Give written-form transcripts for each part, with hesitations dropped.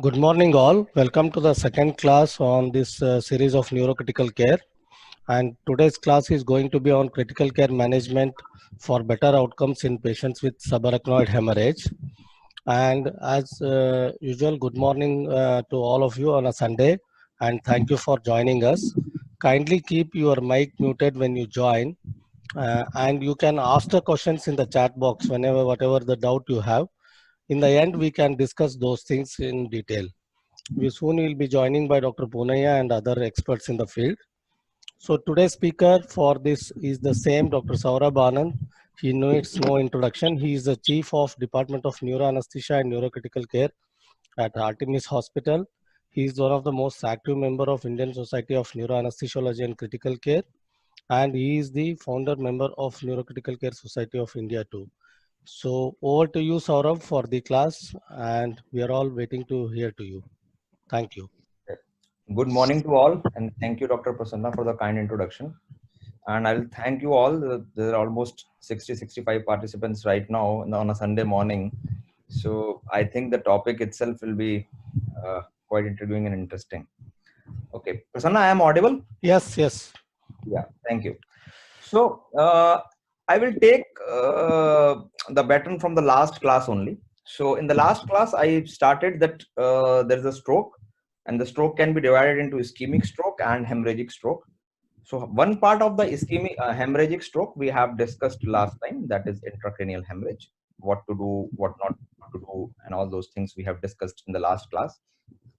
Good morning, all. Welcome to the second class on this series of neurocritical care. And today's class is going to be on critical care management for better outcomes in patients with subarachnoid hemorrhage. And as usual, good morning to all of you on a Sunday, and thank you for joining us. Kindly keep your mic muted when you join, and you can ask the questions in the chat box whenever, whatever the doubt you have. In the end, we can discuss those things in detail. We soon will be joining by Dr. Punaya and other experts in the field. So today's speaker for this is the same Dr. Saurabh Anand. He needs no introduction. He is the Chief of Department of Neuroanesthesia and Neurocritical Care at Artemis Hospital. He is one of the most active member of Indian Society of Neuroanesthesiology and Critical Care, and he is the founder member of Neurocritical Care Society of India too. So over to you, Saurabh, for the class, and we are all waiting to hear to you. Thank you. Good morning to all, and thank you, Dr. Prasanna, for the kind introduction. And I'll thank you all. There are almost 65 participants right now on a Sunday morning. So I think the topic itself will be quite intriguing and interesting. Okay, Prasanna, I am audible? Yes, yes. Yeah, thank you. So I will take the baton from the last class only. So in the last class, I started that there is a stroke, and the stroke can be divided into ischemic stroke and hemorrhagic stroke. So one part of the ischemic hemorrhagic stroke we have discussed last time, that is intracranial hemorrhage, what to do, what not to do, and all those things we have discussed in the last class.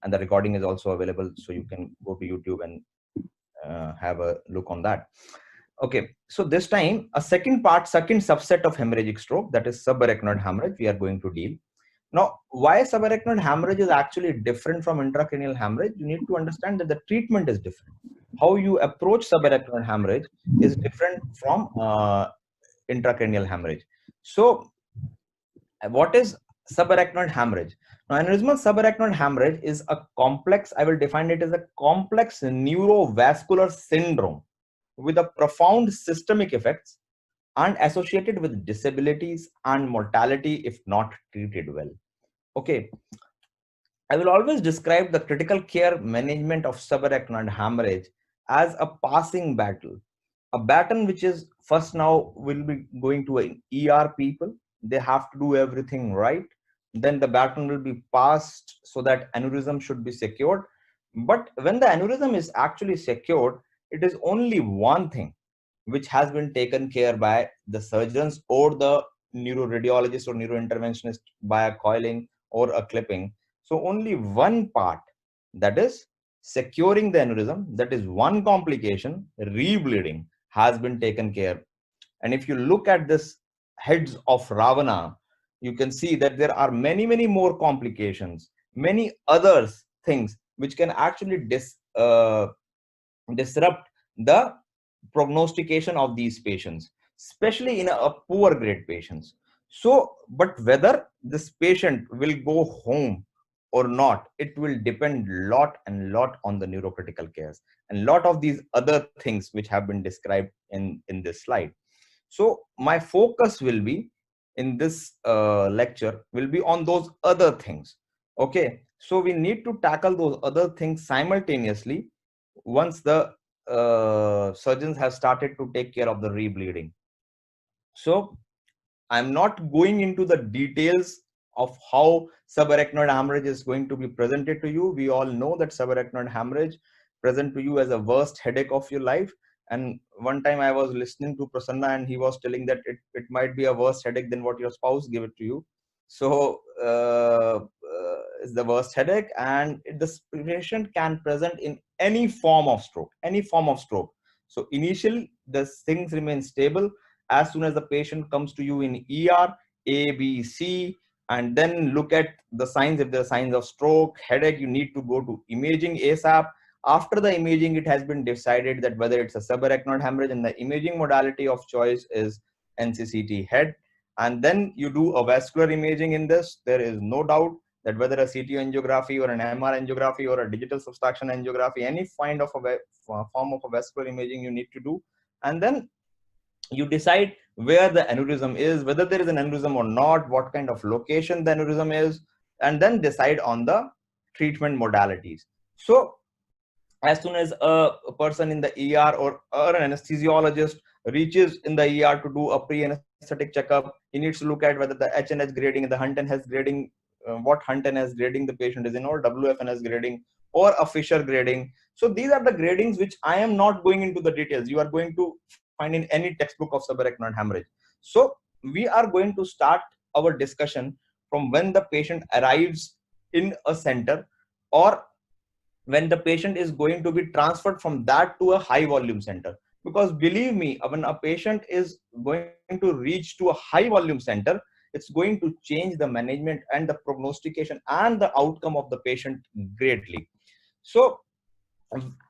And the recording is also available, so you can go to YouTube and have a look on that. Okay, so this time a second subset of hemorrhagic stroke, that is subarachnoid hemorrhage, we are going to deal. Now, why subarachnoid hemorrhage is actually different from intracranial hemorrhage, you need to understand that the treatment is different. How you approach subarachnoid hemorrhage is different from intracranial hemorrhage. So, what is subarachnoid hemorrhage? Now, aneurysmal subarachnoid hemorrhage is a complex, I will define it as a complex neurovascular syndrome with a profound systemic effects and associated with disabilities and mortality if not treated well. Okay, I will always describe the critical care management of subarachnoid hemorrhage as a passing battle. A baton which is first now will be going to an ER people. They have to do everything right. Then the baton will be passed so that aneurysm should be secured. But when the aneurysm is actually secured, it is only one thing which has been taken care by the surgeons or the neuroradiologist or neurointerventionist by a coiling or a clipping. So only one part, that is securing the aneurysm, that is one complication, rebleeding, has been taken care. And if you look at this heads of Ravana, you can see that there are many more complications, many other things which can actually disrupt the prognostication of these patients, especially in a poor grade patients. So, but whether this patient will go home or not, it will depend lot on the neurocritical cares and lot of these other things which have been described in this slide. So my focus will be in this lecture will be on those other things. Okay, so we need to tackle those other things simultaneously once the surgeons have started to take care of the rebleeding. So I'm not going into the details of how subarachnoid hemorrhage is going to be presented to you. We all know that subarachnoid hemorrhage present to you as a worst headache of your life. And one time I was listening to Prasanna and he was telling that it might be a worse headache than what your spouse gave it to you. So it's the worst headache, and the patient can present in any form of stroke, So initially the things remain stable. As soon as the patient comes to you in ER, A, B, C, and then look at the signs. If there are signs of stroke, headache, you need to go to imaging ASAP. After the imaging, it has been decided that whether it's a subarachnoid hemorrhage, and the imaging modality of choice is NCCT head. And then you do a vascular imaging in this. There is no doubt that whether a CT angiography or an MR angiography or a digital subtraction angiography, any kind of a form of a vascular imaging you need to do. And then you decide where the aneurysm is, whether there is an aneurysm or not, what kind of location the aneurysm is, and then decide on the treatment modalities. So as soon as a person in the ER or an anesthesiologist reaches in the ER to do a pre-anesthetic checkup, he needs to look at whether the HNS grading, the Hunt and Hess grading, what Hunt and Hess grading the patient is in, or WFNS grading, or a Fisher grading. So these are the gradings which I am not going into the details. You are going to find in any textbook of subarachnoid hemorrhage. So we are going to start our discussion from when the patient arrives in a center, or when the patient is going to be transferred from that to a high volume center. Because believe me, when a patient is going to reach to a high volume center, it's going to change the management and the prognostication and the outcome of the patient greatly. So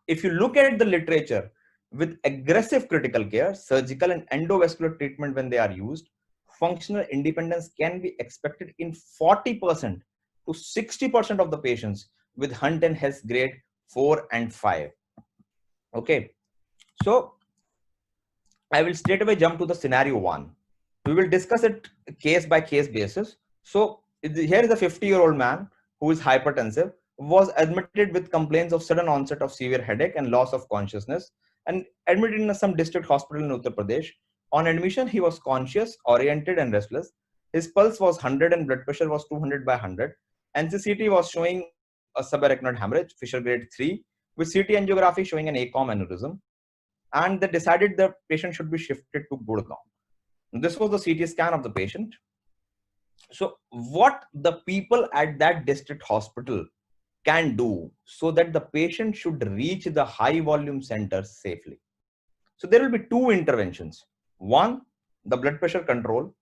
if you look at the literature, with aggressive critical care, surgical and endovascular treatment, when they are used, functional independence can be expected in 40% to 60% of the patients with Hunt and Hess grade 4 and 5. Okay, so I will straight away jump to the scenario 1. We will discuss it case by case basis. So here is a 50-year-old man who is hypertensive, was admitted with complaints of sudden onset of severe headache and loss of consciousness, and admitted in some district hospital in Uttar Pradesh. On admission, he was conscious, oriented, and restless. His pulse was 100 and blood pressure was 200 by 100. NCCT was showing a subarachnoid hemorrhage, Fisher grade 3, with CT angiography showing an ACOM aneurysm. And they decided the patient should be shifted to Gurgaon. This was the CT scan of the patient. So what the people at that district hospital can do so that the patient should reach the high volume center safely? So there will be two interventions. One, the blood pressure control.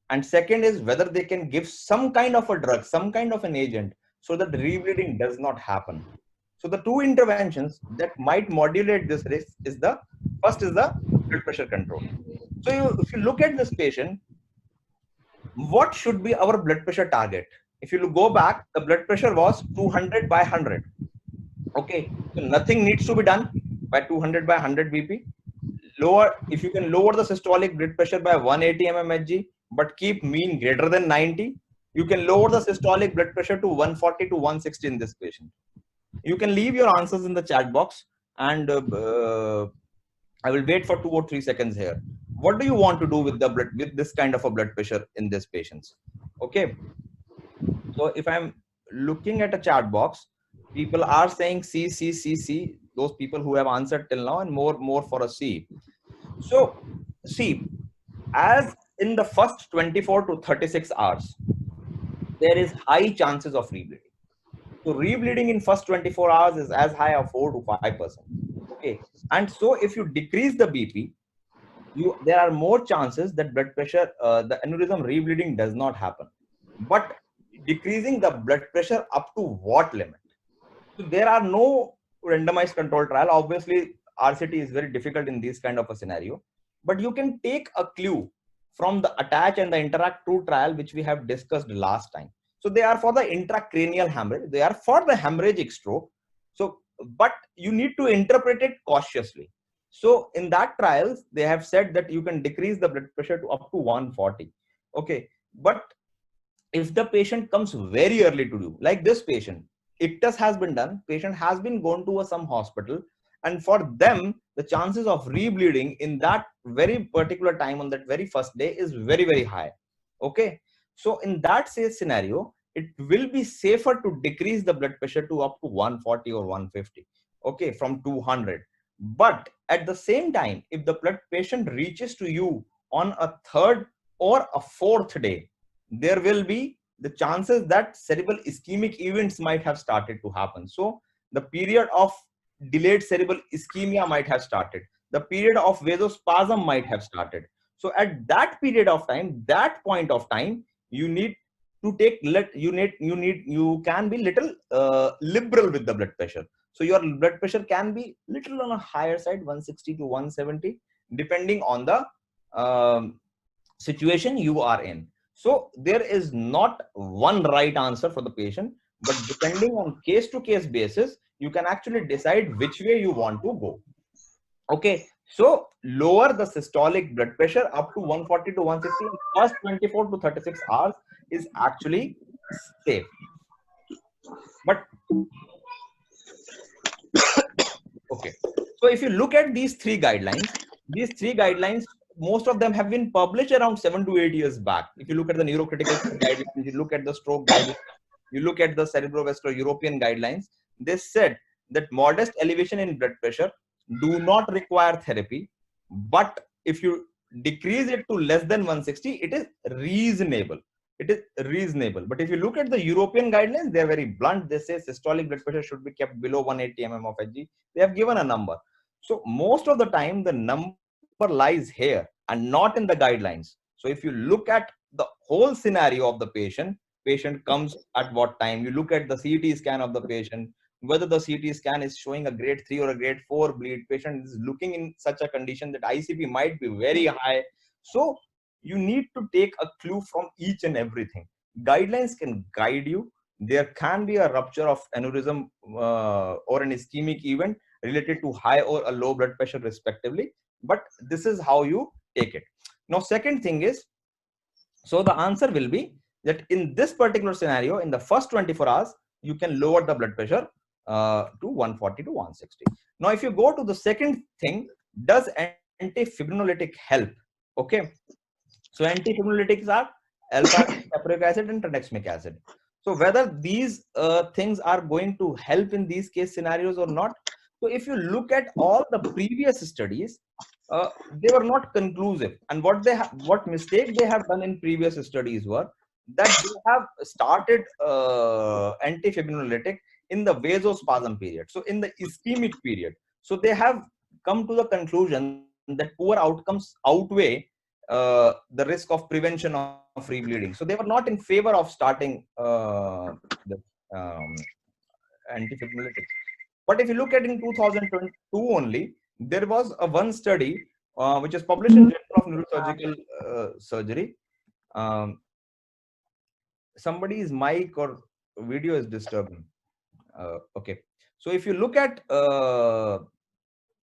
And second is whether they can give some kind of a drug, some kind of an agent, so that the rebleeding does not happen. So the two interventions that might modulate this risk is the first is the blood pressure control. So if you look at this patient, what should be our blood pressure target? If you go back, the blood pressure was 200 by 100. Okay, so nothing needs to be done by 200 by 100 BP. Lower, if you can lower the systolic blood pressure by 180 mmHg, but keep mean greater than 90, you can lower the systolic blood pressure to 140 to 160 in this patient. You can leave your answers in the chat box, and I will wait for 2 or 3 seconds here. What do you want to do with the blood, with this kind of a blood pressure in this patients? Okay. So if I'm looking at a chat box, people are saying C, C, C, C. Those people who have answered till now, and more for a C. So see, as in the first 24 to 36 hours, there is high chances of rebleeding. So rebleeding in first 24 hours is as high as 4 to 5%. Okay, and so if you decrease the BP, there are more chances that blood pressure, the aneurysm rebleeding does not happen. But decreasing the blood pressure up to what limit? So there are no randomized control trial. Obviously, RCT is very difficult in this kind of a scenario. But you can take a clue from the ATTACH and the INTERACT-2 trial, which we have discussed last time. So they are for the intracranial hemorrhage. They are for the hemorrhagic stroke. So, but you need to interpret it cautiously. So in that trials, they have said that you can decrease the blood pressure to up to 140. Okay. But if the patient comes very early to do, like this patient, ICTUS has been done, patient has been gone to some hospital, and for them, the chances of rebleeding in that very particular time on that very first day is very, very high. Okay. So in that scenario, it will be safer to decrease the blood pressure to up to 140 or 150. Okay, from 200. But at the same time, if the blood patient reaches to you on a third or a fourth day, there will be the chances that cerebral ischemic events might have started to happen. So the period of delayed cerebral ischemia might have started. The period of vasospasm might have started. So at that period of time, that point of time, you need to take, you can be little liberal with the blood pressure. So your blood pressure can be little on a higher side, 160 to 170, depending on the situation you are in. So there is not one right answer for the patient, but depending on case to case basis, you can actually decide which way you want to go. Okay, so lower the systolic blood pressure up to 140 to 160 in first 24 to 36 hours is actually safe. But Okay. So if you look at these three guidelines, most of them have been published around 7 to 8 years back. If you look at the neurocritical guidelines, you look at the stroke guidelines, you look at the cerebrovascular European guidelines, they said that modest elevation in blood pressure do not require therapy, but if you decrease it to less than 160, it is reasonable. It is reasonable. But if you look at the European guidelines, they are very blunt. They say systolic blood pressure should be kept below 180 mm of Hg. They have given a number. So most of the time, the number lies here and not in the guidelines. So if you look at the whole scenario of the patient comes at what time, you look at the CT scan of the patient, whether the CT scan is showing a grade 3 or a grade 4 bleed, patient is looking in such a condition that ICP might be very high. So you need to take a clue from each and everything. Guidelines can guide you. There can be a rupture of aneurysm or an ischemic event related to high or a low blood pressure respectively, but this is how you take it. Now second thing is, so the answer will be that in this particular scenario, in the first 24 hours, you can lower the blood pressure to 140 to 160. Now, if you go to the second thing, does antifibrinolytic help? Okay. So antifibrinolytics are alpha-caprylic acid and tranexamic acid. So whether these things are going to help in these case scenarios or not. So if you look at all the previous studies, they were not conclusive. And what mistake they have done in previous studies were that they have started antifibrinolytic in the vasospasm period. So in the ischemic period. So they have come to the conclusion that poor outcomes outweigh the risk of prevention of rebleeding. So they were not in favor of starting the um, antifibrinolytics. But if you look at in 2022 only, there was a one study which is published in Journal of Neurosurgical Surgery. Somebody's mic or video is disturbing. Okay. So if you look at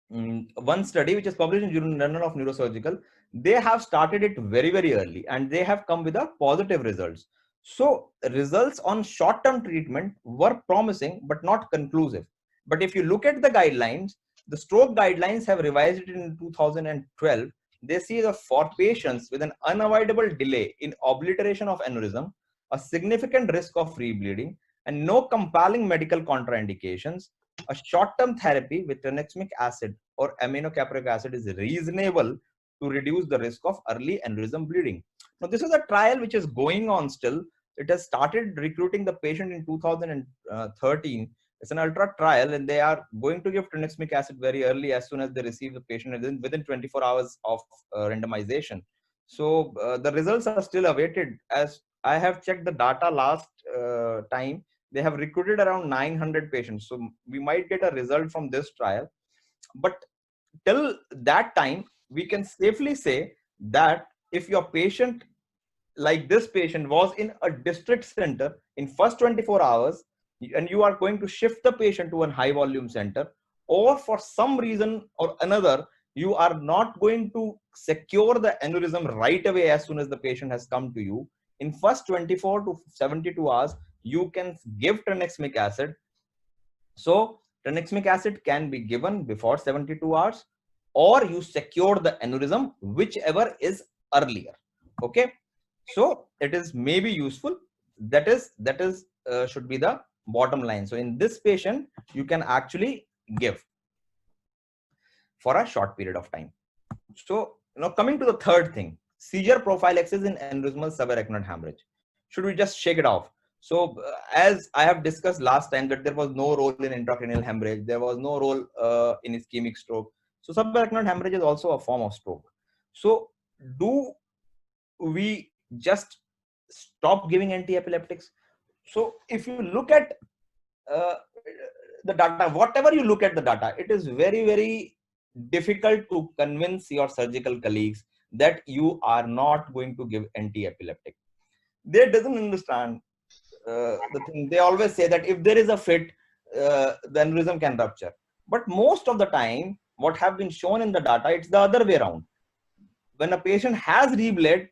one study which is published in Journal of Neurosurgical, they have started it very, very early and they have come with a positive results. So results on short-term treatment were promising, but not conclusive. But if you look at the guidelines, the stroke guidelines have revised it in 2012. They see that for patients with an unavoidable delay in obliteration of aneurysm, a significant risk of rebleeding, and no compelling medical contraindications, a short-term therapy with tranexamic acid or aminocaproic acid is reasonable to reduce the risk of early aneurysm bleeding. Now, this is a trial which is going on still. It has started recruiting the patient in 2013. It's an ultra trial, and they are going to give tranexamic acid very early as soon as they receive the patient within 24 hours of randomization. So the results are still awaited. As I have checked the data last time, they have recruited around 900 patients. So we might get a result from this trial. But till that time, we can safely say that if your patient, like this patient, was in a district center in first 24 hours, and you are going to shift the patient to a high volume center, or for some reason or another, you are not going to secure the aneurysm right away as soon as the patient has come to you, in first 24 to 72 hours, you can give tranexamic acid. So tranexamic acid can be given before 72 hours, or you secure the aneurysm, whichever is earlier. Okay. So it is maybe useful. That is should be the bottom line. So in this patient, you can actually give for a short period of time. So now coming to the third thing, seizure prophylaxis in aneurysmal subarachnoid hemorrhage. Should we just shake it off? So as I have discussed last time that there was no role in intracranial hemorrhage, there was no role in ischemic stroke. So subarachnoid hemorrhage is also a form of stroke. So do we just stop giving anti-epileptics? So if you look at the data, whatever you look at the data, it is very, very difficult to convince your surgical colleagues that you are not going to give anti-epileptic. They doesn't understand the thing. They always say that if there is a fit, the aneurysm can rupture. But most of the time, what have been shown in the data, it's the other way around. When a patient has rebled,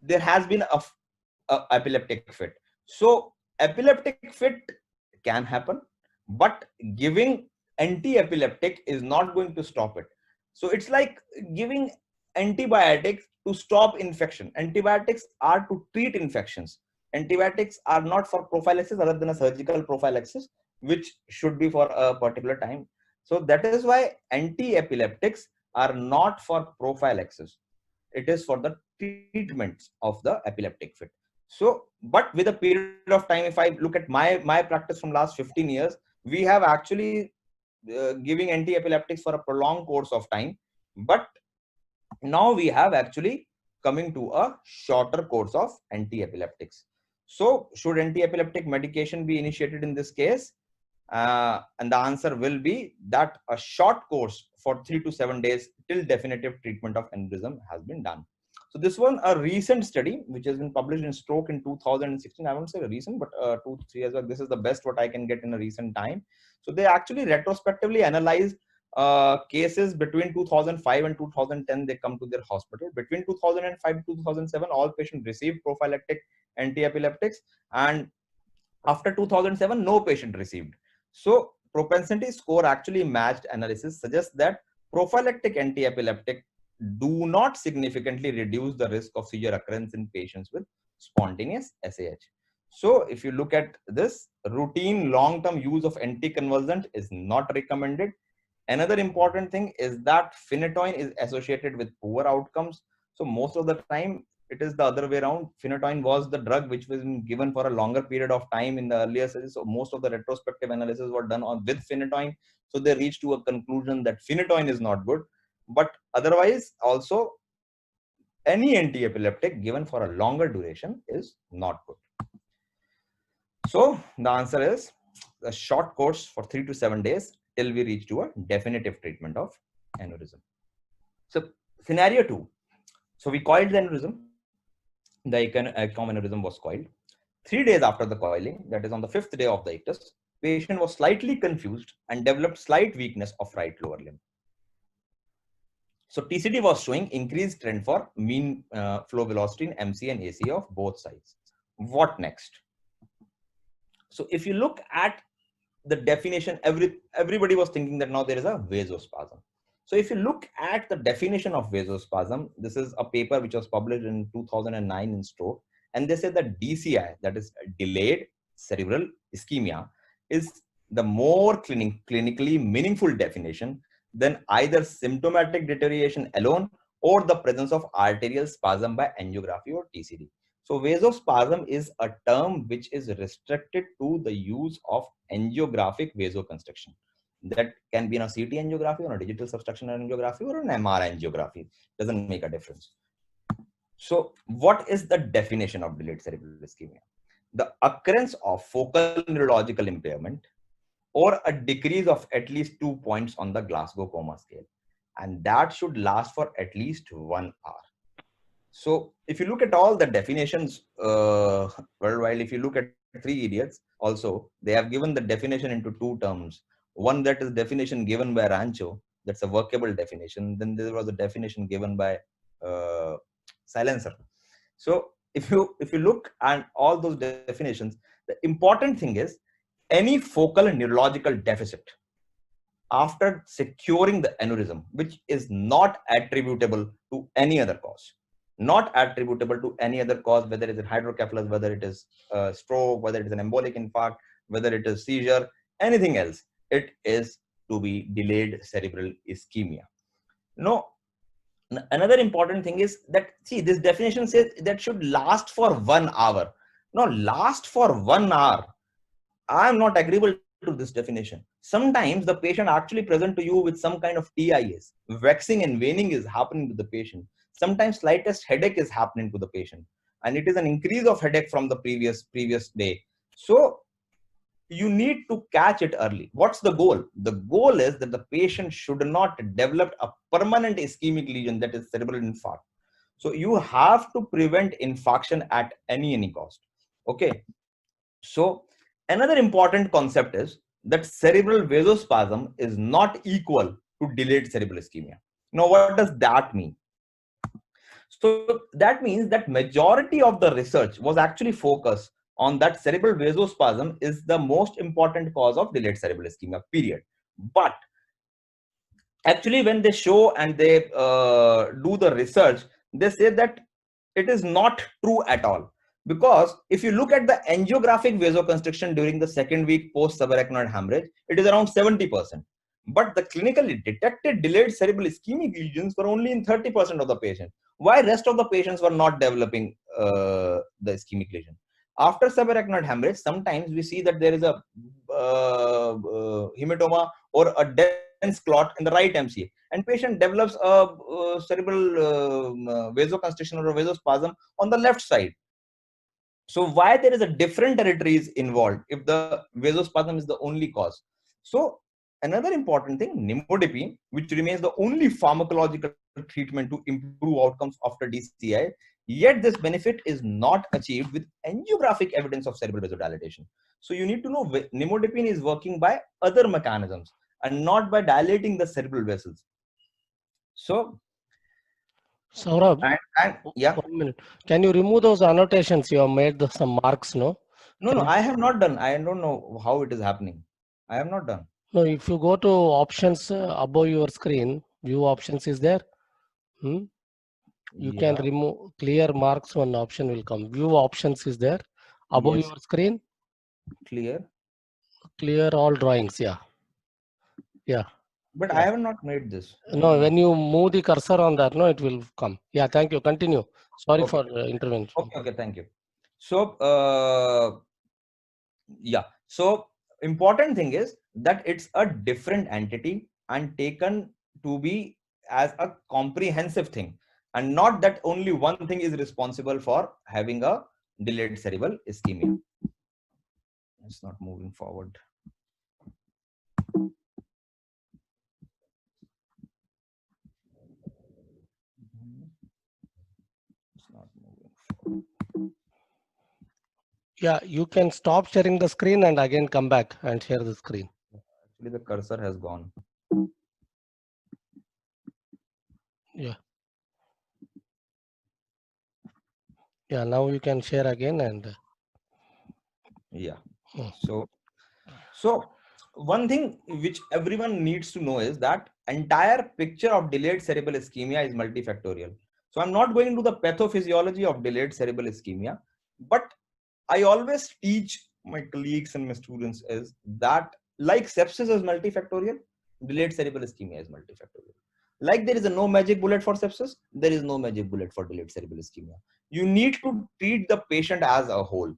there has been a epileptic fit. So epileptic fit can happen. but giving anti-epileptic is not going to stop it. So it's like giving antibiotics to stop infection. Antibiotics are to treat infections. Antibiotics are not for prophylaxis other than a surgical prophylaxis, which should be for a particular time. So that is why anti-epileptics are not for prophylaxis. It is for the treatments of the epileptic fit. So, but with a period of time, if I look at my practice from last 15 years, we have actually giving anti-epileptics for a prolonged course of time. But now we have actually coming to a shorter course of anti-epileptics. So, should anti-epileptic medication be initiated in this case? And the answer will be that a short course for 3 to 7 days till definitive treatment of aneurysm has been done. So this was a recent study which has been published in Stroke in 2016. I won't say recent, but 2-3 years ago. This is the best what I can get in a recent time. So they actually retrospectively analyzed cases between 2005 and 2010. They come to their hospital. Between 2005 to 2007, all patients received prophylactic anti-epileptics, and after 2007, no patient received. So propensity score actually matched analysis suggests that prophylactic anti-epileptic do not significantly reduce the risk of seizure occurrence in patients with spontaneous SAH. So if you look at this, routine long-term use of anticonvulsant is not recommended. Another important thing is that phenytoin is associated with poor outcomes. So most of the time, it is the other way around. Phenytoin was the drug which was given for a longer period of time in the earlier studies. So most of the retrospective analysis were done on with phenytoin. So they reached to a conclusion that phenytoin is not good. But otherwise, also any anti-epileptic given for a longer duration is not good. So the answer is a short course for 3 to 7 days till we reach to a definitive treatment of aneurysm. So scenario 2. So we coiled the aneurysm. The ecom aneurysm was coiled. 3 days after the coiling, that is on the 5th day of the ictus, patient was slightly confused and developed slight weakness of right lower limb. So TCD was showing increased trend for mean flow velocity in MC and AC of both sides. What next? So if you look at the definition, everybody was thinking that now there is a vasospasm. So if you look at the definition of vasospasm, this is a paper which was published in 2009 in Stroke, and they said that DCI, that is delayed cerebral ischemia, is the more clinically meaningful definition than either symptomatic deterioration alone or the presence of arterial spasm by angiography or TCD. So vasospasm is a term which is restricted to the use of angiographic vasoconstriction. That can be in a CT angiography or a digital subtraction angiography or an MR angiography. Doesn't make a difference. So what is the definition of delayed cerebral ischemia? The occurrence of focal neurological impairment or a decrease of at least 2 points on the Glasgow Coma Scale. And that should last for at least 1 hour. So if you look at all the definitions worldwide, if you look at Three Idiots, also they have given the definition into 2 terms. One that is definition given by Rancho, that's a workable definition. Then there was a definition given by Silencer. So if you look at all those definitions, the important thing is any focal neurological deficit after securing the aneurysm, which is not attributable to any other cause. Not attributable to any other cause, whether it is hydrocephalus, whether it is stroke, whether it is an embolic infarct, whether it is seizure, anything else, it is to be delayed cerebral ischemia. No, another important thing is that, see, this definition says that should last for 1 hour. No, last for 1 hour. I am not agreeable to this definition. Sometimes the patient actually present to you with some kind of TIS. Waxing and waning is happening to the patient. Sometimes slightest headache is happening to the patient. And it is an increase of headache from the previous day. So you need to catch it early. What's the goal? The goal is that the patient should not develop a permanent ischemic lesion, that is cerebral infarct. So you have to prevent infarction at any cost. Okay. So another important concept is that cerebral vasospasm is not equal to delayed cerebral ischemia. Now, what does that mean? So that means that majority of the research was actually focused on that cerebral vasospasm is the most important cause of delayed cerebral ischemia, period. But actually, when they show and they do the research, they say that it is not true at all. Because if you look at the angiographic vasoconstriction during the second week post subarachnoid hemorrhage, it is around 70%. But the clinically detected delayed cerebral ischemic lesions were only in 30% of the patients. Why rest of the patients were not developing the ischemic lesion? After subarachnoid hemorrhage, sometimes we see that there is a hematoma or a dense clot in the right MCA, and patient develops a cerebral vasoconstriction or a vasospasm on the left side. So why there is a different territories involved if the vasospasm is the only cause? So another important thing, nimodipine, which remains the only pharmacological treatment to improve outcomes after DCI, yet this benefit is not achieved with angiographic evidence of cerebral vasodilatation. So you need to know nimodipine is working by other mechanisms and not by dilating the cerebral vessels. So Saurabh, yeah. 1 minute. Can you remove those annotations? You have made some marks, no? No, I have not done. I don't know how it is happening. I have not done. No, if you go to options above your screen, view options is there. You can remove clear marks, one option will come. View options is there. Above Yes. your screen. Clear. Clear all drawings, yeah. Yeah. But Yeah. I have not made this. No, when you move the cursor on that, no, it will come. Yeah, thank you. Continue. Sorry Okay. for intervention. Okay, thank you. So, yeah. So, important thing is that it's a different entity and taken to be as a comprehensive thing, and not that only one thing is responsible for having a delayed cerebral ischemia. It's not moving forward. It's not moving forward. Yeah, you can stop sharing the screen and again come back and share the screen. Actually, the cursor has gone. Yeah. Yeah, now you can share again and. Yeah. So one thing which everyone needs to know is that entire picture of delayed cerebral ischemia is multifactorial. So I'm not going into the pathophysiology of delayed cerebral ischemia, but I always teach my colleagues and my students is that like sepsis is multifactorial, delayed cerebral ischemia is multifactorial. Like there is a no magic bullet for sepsis, there is no magic bullet for delayed cerebral ischemia. You need to treat the patient as a whole.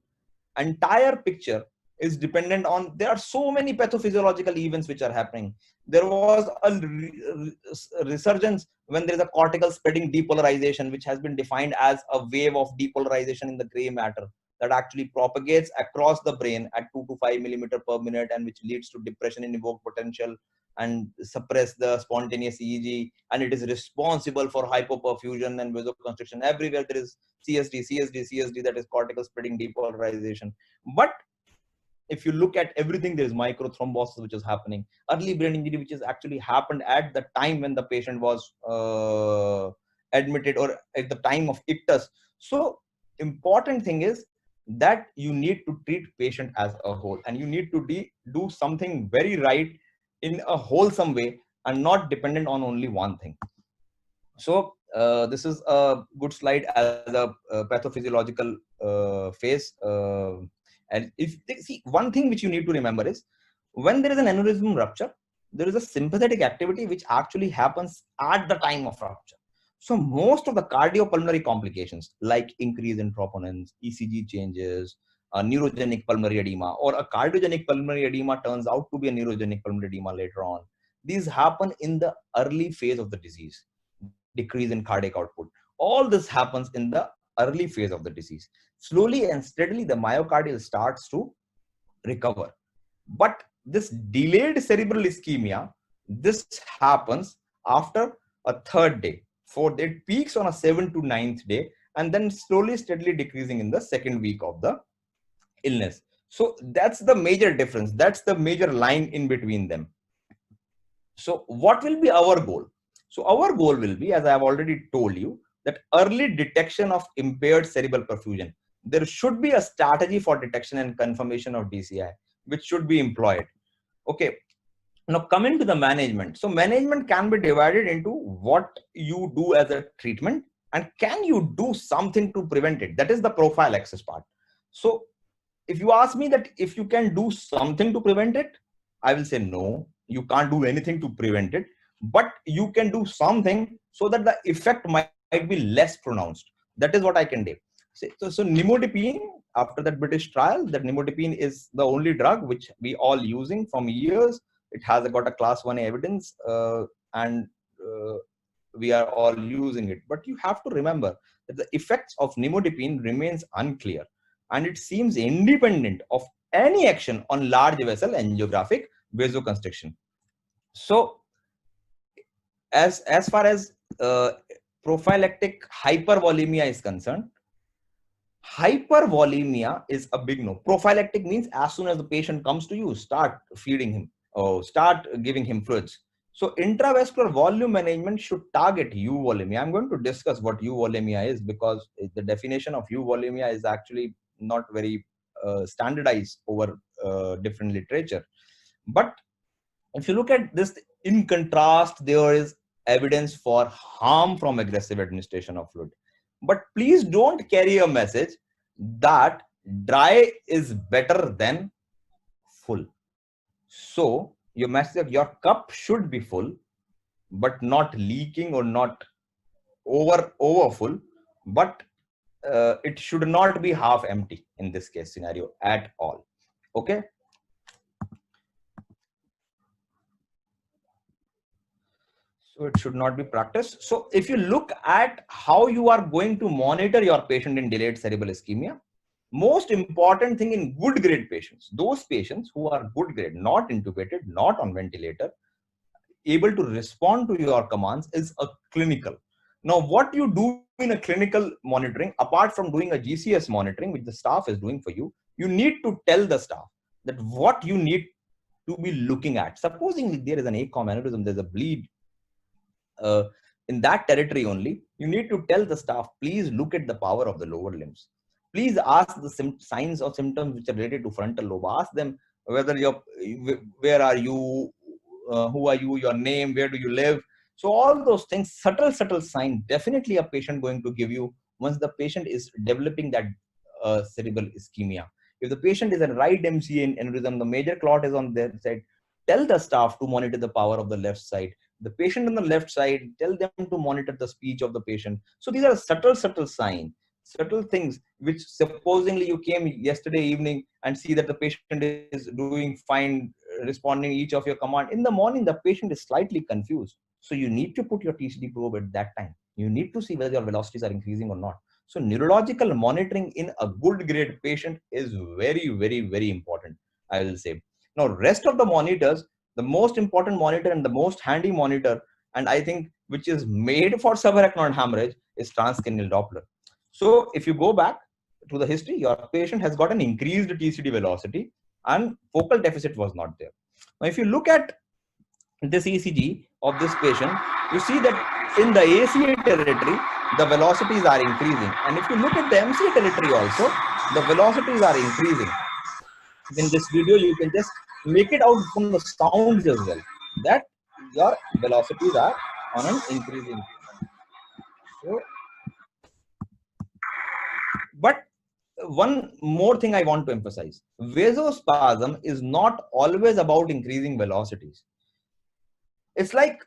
Entire picture is dependent on, there are so many pathophysiological events which are happening. There was a resurgence when there is a cortical spreading depolarization, which has been defined as a wave of depolarization in the gray matter that actually propagates across the brain at 2 to 5 millimeter per minute, and which leads to depression in evoked potential and suppress the spontaneous EEG, and it is responsible for hypoperfusion and vasoconstriction. Everywhere there is CSD, that is cortical spreading depolarization. But if you look at everything, there is microthrombosis which is happening, early brain injury which has actually happened at the time when the patient was admitted or at the time of ictus. So important thing is that you need to treat patient as a whole, and you need to do something very right in a wholesome way and not dependent on only one thing. So this is a good slide as a pathophysiological phase. And if see, one thing which you need to remember is when there is an aneurysm rupture, there is a sympathetic activity which actually happens at the time of rupture. So most of the cardiopulmonary complications like increase in troponins, ECG changes, neurogenic pulmonary edema, or a cardiogenic pulmonary edema turns out to be a neurogenic pulmonary edema later on. These happen in the early phase of the disease. Decrease in cardiac output. All this happens in the early phase of the disease. Slowly and steadily, the myocardial starts to recover. But this delayed cerebral ischemia, this happens after a third day. It peaks on a 7th to 9th day, and then slowly, steadily decreasing in the second week of the illness. So that's the major difference. That's the major line in between them. So what will be our goal? So our goal will be, as I have already told you, that early detection of impaired cerebral perfusion. there should be a strategy for detection and confirmation of DCI, which should be employed. Okay. Now coming to the management. So management can be divided into what you do as a treatment and can you do something to prevent it. That is the profile access part. So if you ask me that if you can do something to prevent it, I will say no, you can't do anything to prevent it, but you can do something so that the effect might be less pronounced. That is what I can do. So nimodipine, after that British trial, that nimodipine is the only drug which we all using from years. It has got a class 1 evidence, and we are all using it. But you have to remember that the effects of nimodipine remains unclear, and it seems independent of any action on large vessel angiographic vasoconstriction. So as far as prophylactic hypervolemia is concerned, hypervolemia is a big no. Prophylactic means as soon as the patient comes to you, start feeding him or start giving him fluids. So intravascular volume management should target euvolemia. I'm going to discuss what euvolemia is because the definition of euvolemia is actually not very standardized over different literature. But if you look at this, in contrast, there is evidence for harm from aggressive administration of fluid. But please don't carry a message that dry is better than full. So your message, your cup should be full, but not leaking or not over full, but it should not be half empty in this case scenario at all. Okay. So it should not be practiced. So if you look at how you are going to monitor your patient in delayed cerebral ischemia, most important thing in good grade patients, those patients who are good grade, not intubated, not on ventilator, able to respond to your commands, is a clinical. Now, what you do in a clinical monitoring, apart from doing a GCS monitoring, which the staff is doing for you, you need to tell the staff that what you need to be looking at. Supposing there is an ACOM aneurysm, there's a bleed in that territory only, you need to tell the staff, please look at the power of the lower limbs. Please ask the signs or symptoms which are related to frontal lobe. Ask them whether where are you, who are you, your name, where do you live. So all those things, subtle sign, definitely a patient going to give you once the patient is developing that cerebral ischemia. If the patient is a right MCA aneurysm, the major clot is on their side, tell the staff to monitor the power of the left side. The patient on the left side, tell them to monitor the speech of the patient. So these are subtle signs, subtle things which supposedly you came yesterday evening and see that the patient is doing fine, responding each of your command. In the morning, the patient is slightly confused. So you need to put your TCD probe at that time. You need to see whether your velocities are increasing or not. So neurological monitoring in a good grade patient is very important, I will say. Now, rest of the monitors, the most important monitor and the most handy monitor, and I think which is made for subarachnoid hemorrhage, is transcranial Doppler. So if you go back to the history, your patient has got an increased TCD velocity and focal deficit was not there. Now, if you look at this ECG of this patient, you see that in the ACA territory, the velocities are increasing. And if you look at the MCA territory also, the velocities are increasing. In this video, you can just make it out from the sounds as well, that your velocities are on an increasing. So, but one more thing I want to emphasize, vasospasm is not always about increasing velocities. It's like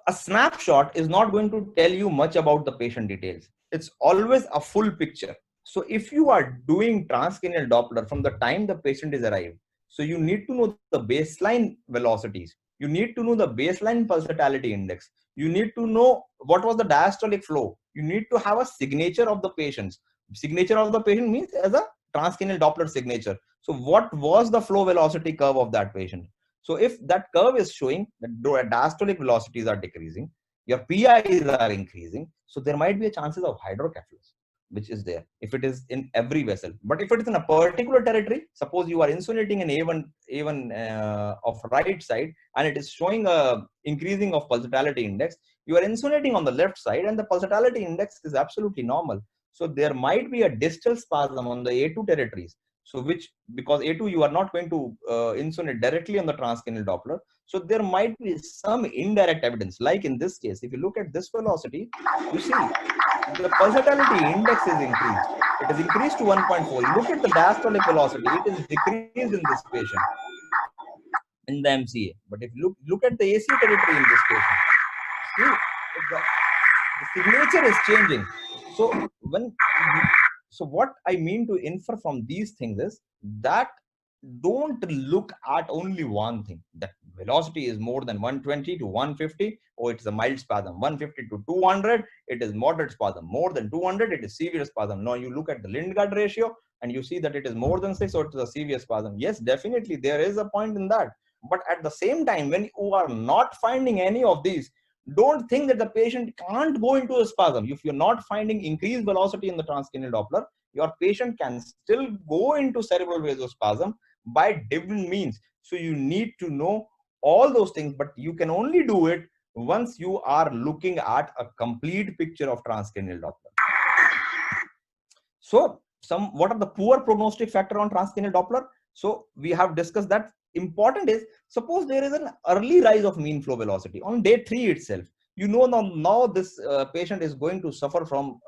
a snapshot is not going to tell you much about the patient details. It's always a full picture. So if you are doing transcranial Doppler from the time the patient is arrived, so you need to know the baseline velocities. You need to know the baseline pulsatility index. You need to know what was the diastolic flow. You need to have a signature of the patient's. Signature of the patient means as a transcranial Doppler signature. So what was the flow velocity curve of that patient? So if that curve is showing that diastolic velocities are decreasing, your PIs are increasing, so there might be a chances of hydrocephalus, which is there if it is in every vessel. But if it is in a particular territory, suppose you are insulating an A1 of right side and it is showing a increasing of pulsatility index, you are insulating on the left side and the pulsatility index is absolutely normal. So there might be a distal spasm on the A2 territories. So because A2 you are not going to insunate directly on the transcranial Doppler. So there might be some indirect evidence. Like in this case, if you look at this velocity, you see the pulsatility index is increased. It is increased to 1.4. You look at the diastolic velocity, it is decreased in this patient in the MCA. But if you look at the AC territory in this patient, see the signature is changing. So so what I mean to infer from these things is that don't look at only one thing. That velocity is more than 120 to 150, or it's a mild spasm. 150 to 200, it is moderate spasm. More than 200, it is severe spasm. Now you look at the Lindgard ratio and you see that it is more than 6, or it is a severe spasm. Yes, definitely there is a point in that. But at the same time, when you are not finding any of these, don't think that the patient can't go into a spasm. If you're not finding increased velocity in the transcranial Doppler, your patient can still go into cerebral vasospasm by different means. So you need to know all those things, but you can only do it once you are looking at a complete picture of transcranial Doppler. So what are the poor prognostic factor on transcranial Doppler? So we have discussed that. Important is, suppose there is an early rise of mean flow velocity on day 3 itself. You know now this patient is going to suffer from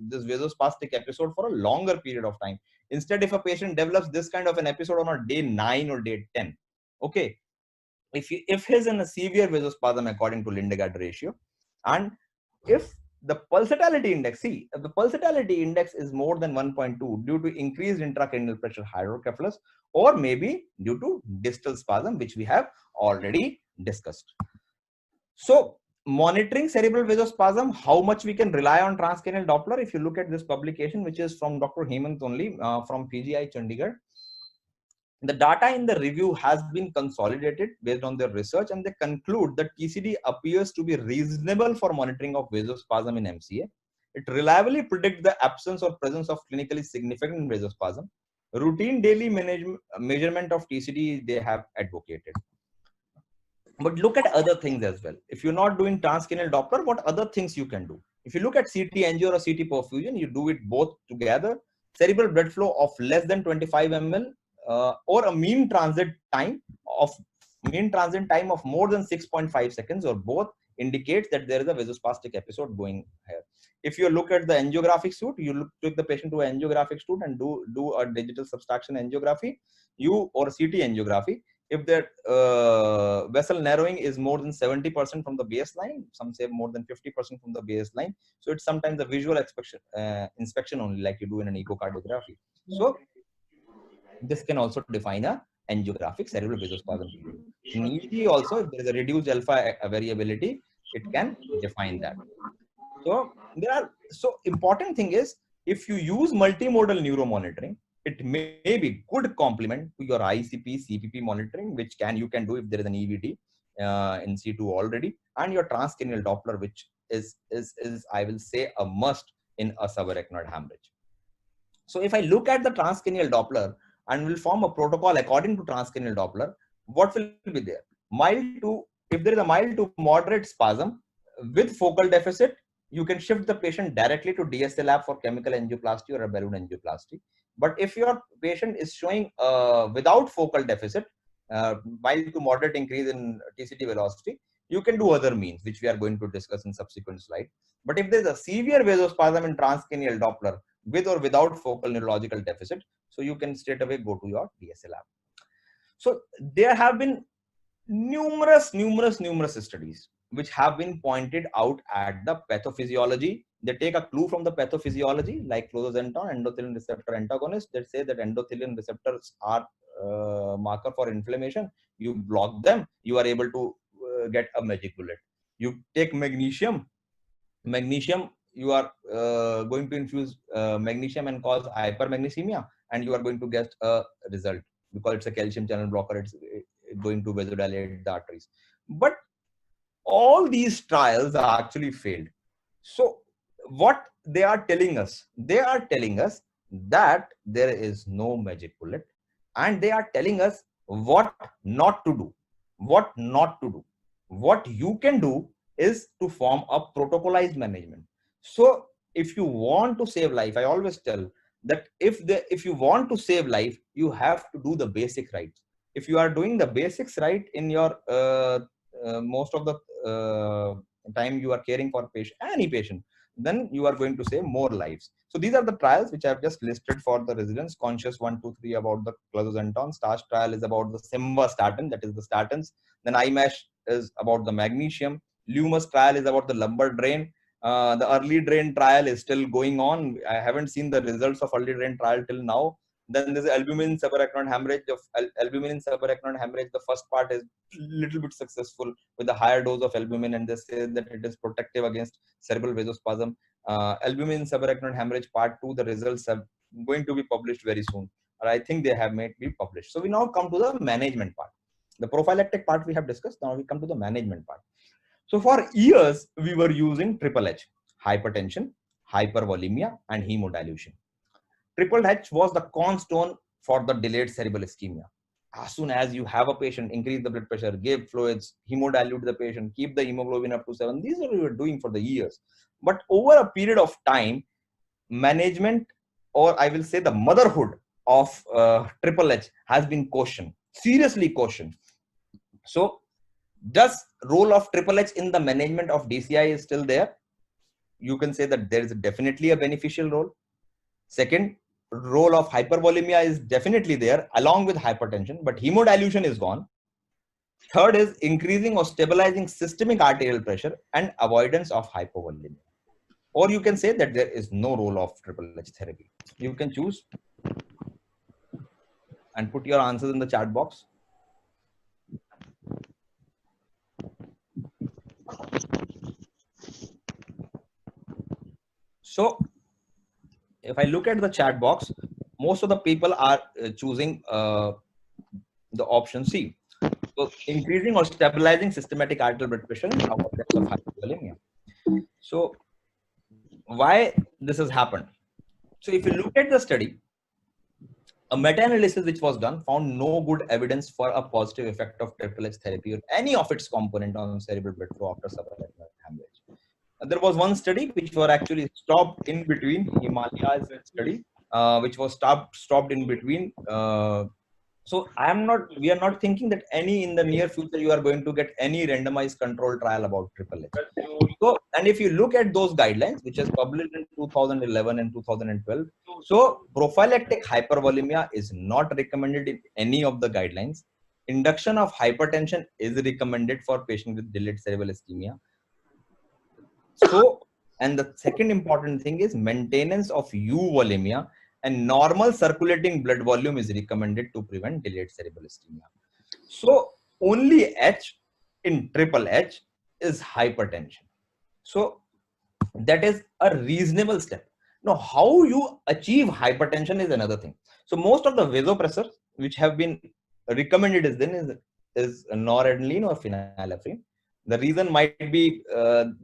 this vasospastic episode for a longer period of time. Instead, if a patient develops this kind of an episode on a day 9 or day 10, okay, if he's in a severe vasospasm according to Lindgard ratio, and if the pulsatility index, see, if the pulsatility index is more than 1.2 due to increased intracranial pressure hydrocephalus, or maybe due to distal spasm, which we have already discussed. So monitoring cerebral vasospasm, how much we can rely on transcranial Doppler? If you look at this publication, which is from Dr. Hemant only, from PGI Chandigarh, the data in the review has been consolidated based on their research, and they conclude that TCD appears to be reasonable for monitoring of vasospasm in MCA. It reliably predicts the absence or presence of clinically significant vasospasm. Routine daily measurement of TCD they have advocated. But look at other things as well. If you're not doing transcranial Doppler, what other things you can do? If you look at CT angio or CT perfusion, you do it both together. Cerebral blood flow of less than 25 ml, or a mean transit time of more than 6.5 seconds, or both, indicates that there is a vasospastic episode going here. If you look at the angiographic suit, you take the patient to an angiographic suit and do a digital subtraction angiography, or CT angiography. If that vessel narrowing is more than 70% from the baseline, some say more than 50% from the baseline, so it's sometimes a visual inspection only, like you do in an echocardiography. So this can also define a angiographic cerebral vasospasm period. In EEG also, if there is a reduced alpha variability, it can define that. So important thing is, if you use multimodal neuromonitoring, it may be good complement to your ICP, CPP monitoring, which you can do if there is an EVD in C2 already, and your transcranial Doppler, which is I will say a must in a subarachnoid hemorrhage. So if I look at the transcranial Doppler and will form a protocol according to transcranial Doppler, what will be there? If there is a mild to moderate spasm with focal deficit, you can shift the patient directly to DSA lab for chemical angioplasty or a balloon angioplasty. But if your patient is showing without focal deficit, mild to moderate increase in TCT velocity, you can do other means, which we are going to discuss in subsequent slide. But if there is a severe vasospasm in transcranial Doppler with or without focal neurological deficit, so you can straight away go to your DSA lab. So there have been numerous studies which have been pointed out at the pathophysiology. They take a clue from the pathophysiology, like clozosenton, endothelin receptor antagonist, that say that endothelin receptors are marker for inflammation. You block them, you are able to get a magic bullet. You take magnesium, you are going to infuse magnesium and cause hypermagnesemia, and you are going to get a result, because it's a calcium channel blocker. It's going to vasodilate the arteries. But all these trials are actually failed. So what they are telling us that there is no magic bullet, and they are telling us what not to do. What you can do is to form a protocolized management. So if you want to save life, I always tell that if you want to save life, you have to do the basic right. If you are doing the basics right in your most of the time you are caring for patient, any patient, then you are going to save more lives. So these are the trials which I have just listed for the residents. Conscious 1, 2, 3 about the clazosentan. STARS trial is about the simvastatin, that is the statins. Then IMASH is about the magnesium. LUMUS trial is about the lumbar drain. The early drain trial is still going on. I haven't seen the results of early drain trial till now. Then there's albumin subarachnoid hemorrhage. Of albumin in subarachnoid hemorrhage, the first part is little bit successful with a higher dose of albumin, and they say that it is protective against cerebral vasospasm. Albumin in subarachnoid hemorrhage part 2, the results are going to be published very soon, or I think they have made be published. So we now come to the management part. The prophylactic part we have discussed. Now we come to the management part. So for years, we were using triple H: hypertension, hypervolemia, and hemodilution. Triple H was the cornerstone for the delayed cerebral ischemia. As soon as you have a patient, increase the blood pressure, give fluids, hemodilute the patient, keep the hemoglobin up to 7. These are what we were doing for the years. But over a period of time, management, or I will say the motherhood of triple H has been cautioned, seriously cautioned. So does role of triple H in the management of DCI is still there? You can say that there is definitely a beneficial role. Second, role of hypervolemia is definitely there along with hypertension, but hemodilution is gone. Third is increasing or stabilizing systemic arterial pressure and avoidance of hypovolemia. Or you can say that there is no role of triple H therapy. You can choose and put your answers in the chat box. So if I look at the chat box, most of the people are choosing the option C. So increasing or stabilizing systematic arterial blood pressure and avoidance of hypovolemia. So why this has happened? So if you look at the study, a meta-analysis which was done found no good evidence for a positive effect of triple H therapy or any of its component on cerebral blood flow after subarachnoid hemorrhage. There was one study which were actually stopped in between, Himalayas study, which was stopped in between. So we are not thinking that any in the near future you are going to get any randomized control trial about triple H. So, and if you look at those guidelines, which is published in 2011 and 2012, so prophylactic hypervolemia is not recommended in any of the guidelines. Induction of hypertension is recommended for patients with delayed cerebral ischemia. So, and the second important thing is maintenance of euvolemia, and normal circulating blood volume is recommended to prevent delayed cerebral ischemia. So only H in triple H is hypertension. So that is a reasonable step. Now, how you achieve hypertension is another thing. So most of the vasopressors which have been recommended is noradrenaline or phenylephrine. The reason might be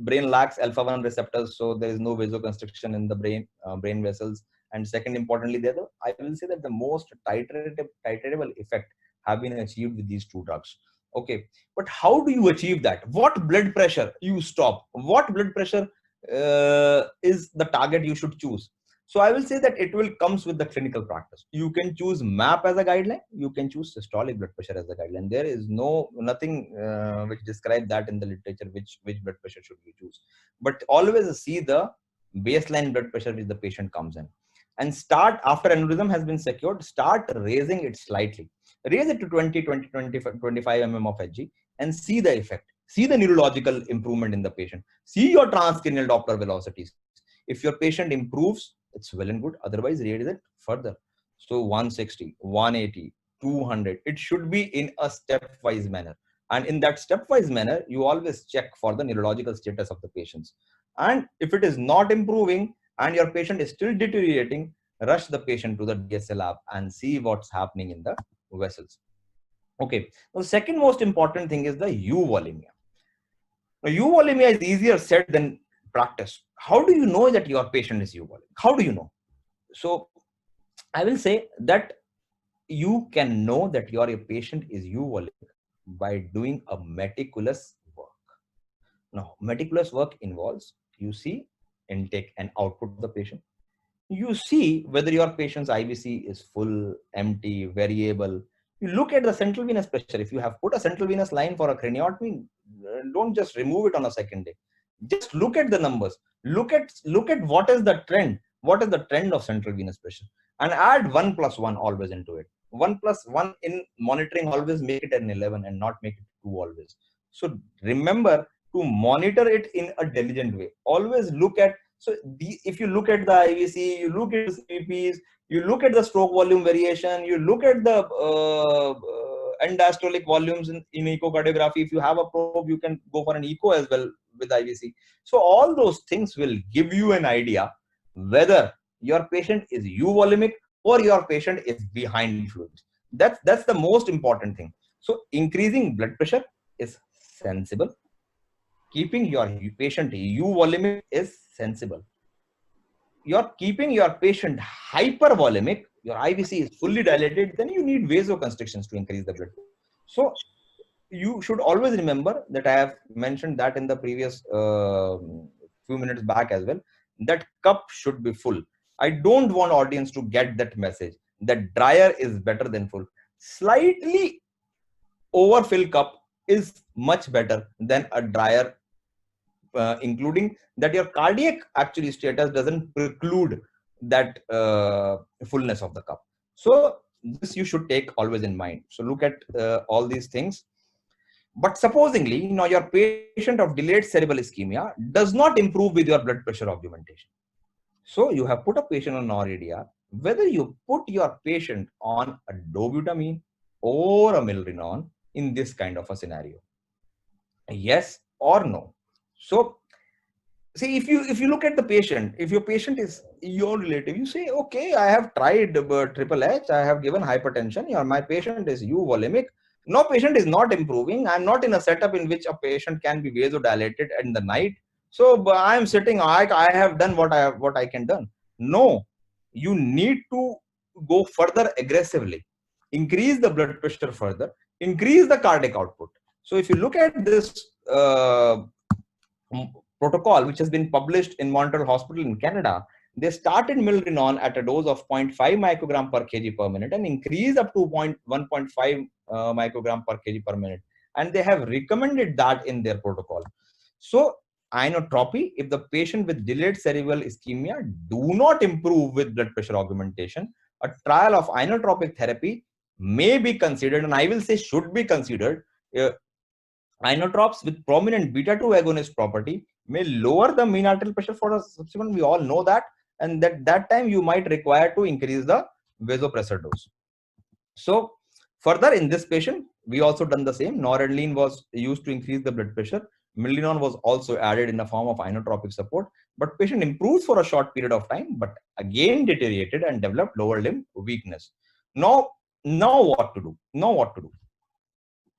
brain lacks alpha-1 receptors, so there is no vasoconstriction in the brain vessels. And second, importantly, I will say that the most titratable effect have been achieved with these two drugs. Okay, but how do you achieve that? What blood pressure you stop? What blood pressure is the target you should choose? So I will say that it will comes with the clinical practice. You can choose MAP as a guideline. You can choose systolic blood pressure as a guideline. There is nothing which describe that in the literature which blood pressure should you choose. But always see the baseline blood pressure which the patient comes in, and start after aneurysm has been secured. Start raising it slightly. Raise it to 20, 25 mm of Hg and see the effect. See the neurological improvement in the patient. See your transcranial Doppler velocities. If your patient improves, it's well and good. Otherwise, raise it further. So 160, 180, 200. It should be in a stepwise manner. And in that stepwise manner, you always check for the neurological status of the patients. And if it is not improving and your patient is still deteriorating, rush the patient to the DSA lab and see what's happening in the vessels. Okay. The second most important thing is the euvolemia. Now, euvolemia is easier said than practice. How do you know that your patient is euvolemic? How do you know? So I will say that you can know that your patient is euvolemic by doing a meticulous work. Now, meticulous work involves, you see intake and output of the patient. You see whether your patient's IVC is full, empty, variable. You look at the central venous pressure. If you have put a central venous line for a craniotomy, don't just remove it on a second day. Just look at the numbers. Look at what is the trend. What is the trend of central venous pressure? And add 1+1 always into it. 1+1 in monitoring, always make it an 11 and not make it 2 always. So remember to monitor it in a diligent way. Always look at, so if you look at the IVC, you look at the CVPs, you look at the stroke volume variation, you look at the end diastolic volumes in echocardiography. If you have a probe, you can go for an echo as well with IVC. So all those things will give you an idea whether your patient is euvolemic or your patient is behind in fluids. That's the most important thing. So increasing blood pressure is sensible. Keeping your patient euvolemic is sensible. You're keeping your patient hypervolemic, your IVC is fully dilated, then you need vasoconstrictions to increase the blood. So you should always remember that I have mentioned that in the previous few minutes back as well, that cup should be full. I don't want audience to get that message that drier is better than full. Slightly overfill cup is much better than a drier, including that your cardiac actually status doesn't preclude that fullness of the cup. So this you should take always in mind. So look at all these things. But supposingly, now your patient of delayed cerebral ischemia does not improve with your blood pressure augmentation. So you have put a patient on NOR-ADR. Whether you put your patient on a dobutamine or a milrinone in this kind of a scenario, yes or no. So see, if you look at the patient, if your patient is your relative, you say, okay, I have tried triple H, I have given hypertension, my patient is euvolemic. No, patient is not improving. I'm not in a setup in which a patient can be vasodilated in the night. So I'm sitting, I have done what I can done. No, you need to go further aggressively, increase the blood pressure further, increase the cardiac output. So if you look at this protocol, which has been published in Montreal Hospital in Canada, they started milrinone at a dose of 0.5 microgram per kg per minute and increased up to 1.5 microgram per kg per minute. And they have recommended that in their protocol. So inotropy, if the patient with delayed cerebral ischemia do not improve with blood pressure augmentation, a trial of inotropic therapy may be considered, and I will say should be considered. Inotropes with prominent beta-2 agonist property may lower the mean arterial pressure for a subsequent. We all know that, and that time you might require to increase the vasopressor dose. So further in this patient, we also done the same. Noradrenaline was used to increase the blood pressure. Milrinone was also added in the form of inotropic support, but patient improves for a short period of time, but again deteriorated and developed lower limb weakness. Now what to do?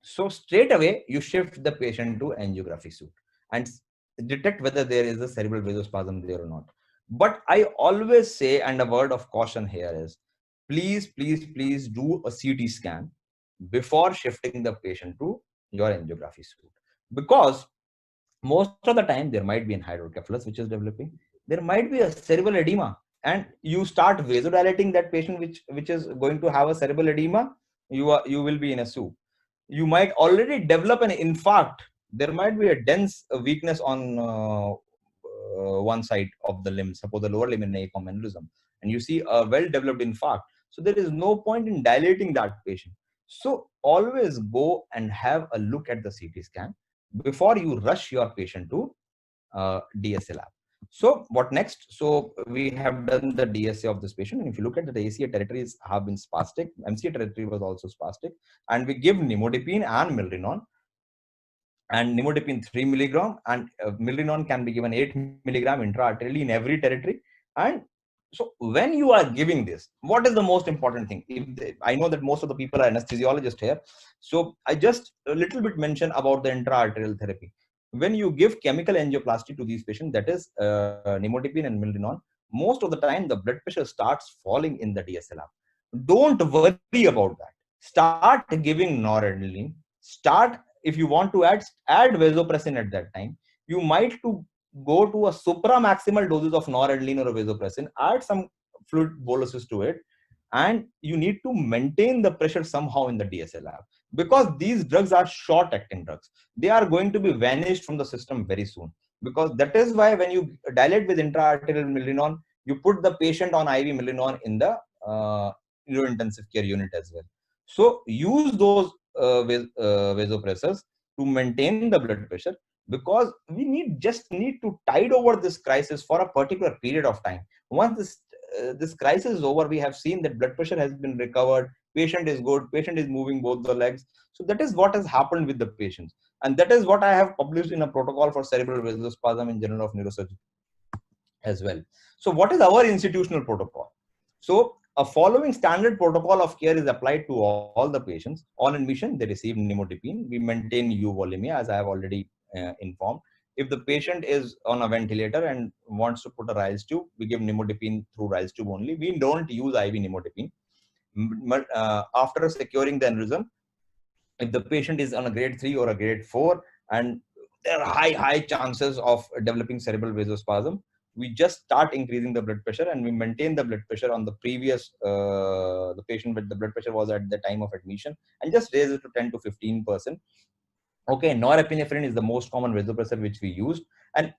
So straight away, you shift the patient to angiography suite and detect whether there is a cerebral vasospasm there or not. But I always say, and a word of caution here is, please do a CT scan before shifting the patient to your angiography suite. Because most of the time, there might be an hydrocephalus which is developing. There might be a cerebral edema, and you start vasodilating that patient which is going to have a cerebral edema, you will be in a soup. You might already develop an infarct. There might be a dense weakness on one side of the limb, suppose the lower limb in acorn aneurysm, and you see a well-developed infarct. So there is no point in dilating that patient. So always go and have a look at the CT scan before you rush your patient to DSA lab. So what next? So we have done the DSA of this patient, and if you look at the ACA territories have been spastic, MCA territory was also spastic, and we give nimodipine and milrinone, and nimodipine 3 milligram, and milrinone can be given 8 milligram intraarterially in every territory. And so when you are giving this, what is the most important thing? I know that most of the people are anesthesiologists here, so I just a little bit mention about the intraarterial therapy. When you give chemical angioplasty to these patients, that is nimodipine and milrinone, most of the time the blood pressure starts falling in the DSA lab. Don't worry about that. Start giving noradrenaline. Start, if you want to add vasopressin at that time. You might go to a supramaximal doses of noradrenaline or vasopressin, add some fluid boluses to it, and you need to maintain the pressure somehow in the DSLR, because these drugs are short acting drugs. They are going to be vanished from the system very soon, because that is why when you dilate with intra-arterial Milinon, you put the patient on IV Milinon in the neurointensive care unit as well. So use those vasopressors to maintain the blood pressure, because we need to tide over this crisis for a particular period of time. Once this crisis is over, we have seen that blood pressure has been recovered, patient is good, patient is moving both the legs. So that is what has happened with the patients, and that is what I have published in a protocol for cerebral vasospasm in Journal of Neurosurgery as well. So what is our institutional protocol? So a following standard protocol of care is applied to all the patients. On admission, they receive nimodipine. We maintain euvolemia, as I have already informed. If the patient is on a ventilator and wants to put a Ryle's tube, we give nimodipine through Ryle's tube only. We don't use IV nimodipine. After securing the aneurysm, if the patient is on a grade 3 or a grade 4, and there are high chances of developing cerebral vasospasm, we just start increasing the blood pressure, and we maintain the blood pressure on the previous the patient with the blood pressure was at the time of admission, and just raise it to 10 to 15%. Okay, norepinephrine is the most common vasopressor which we use, and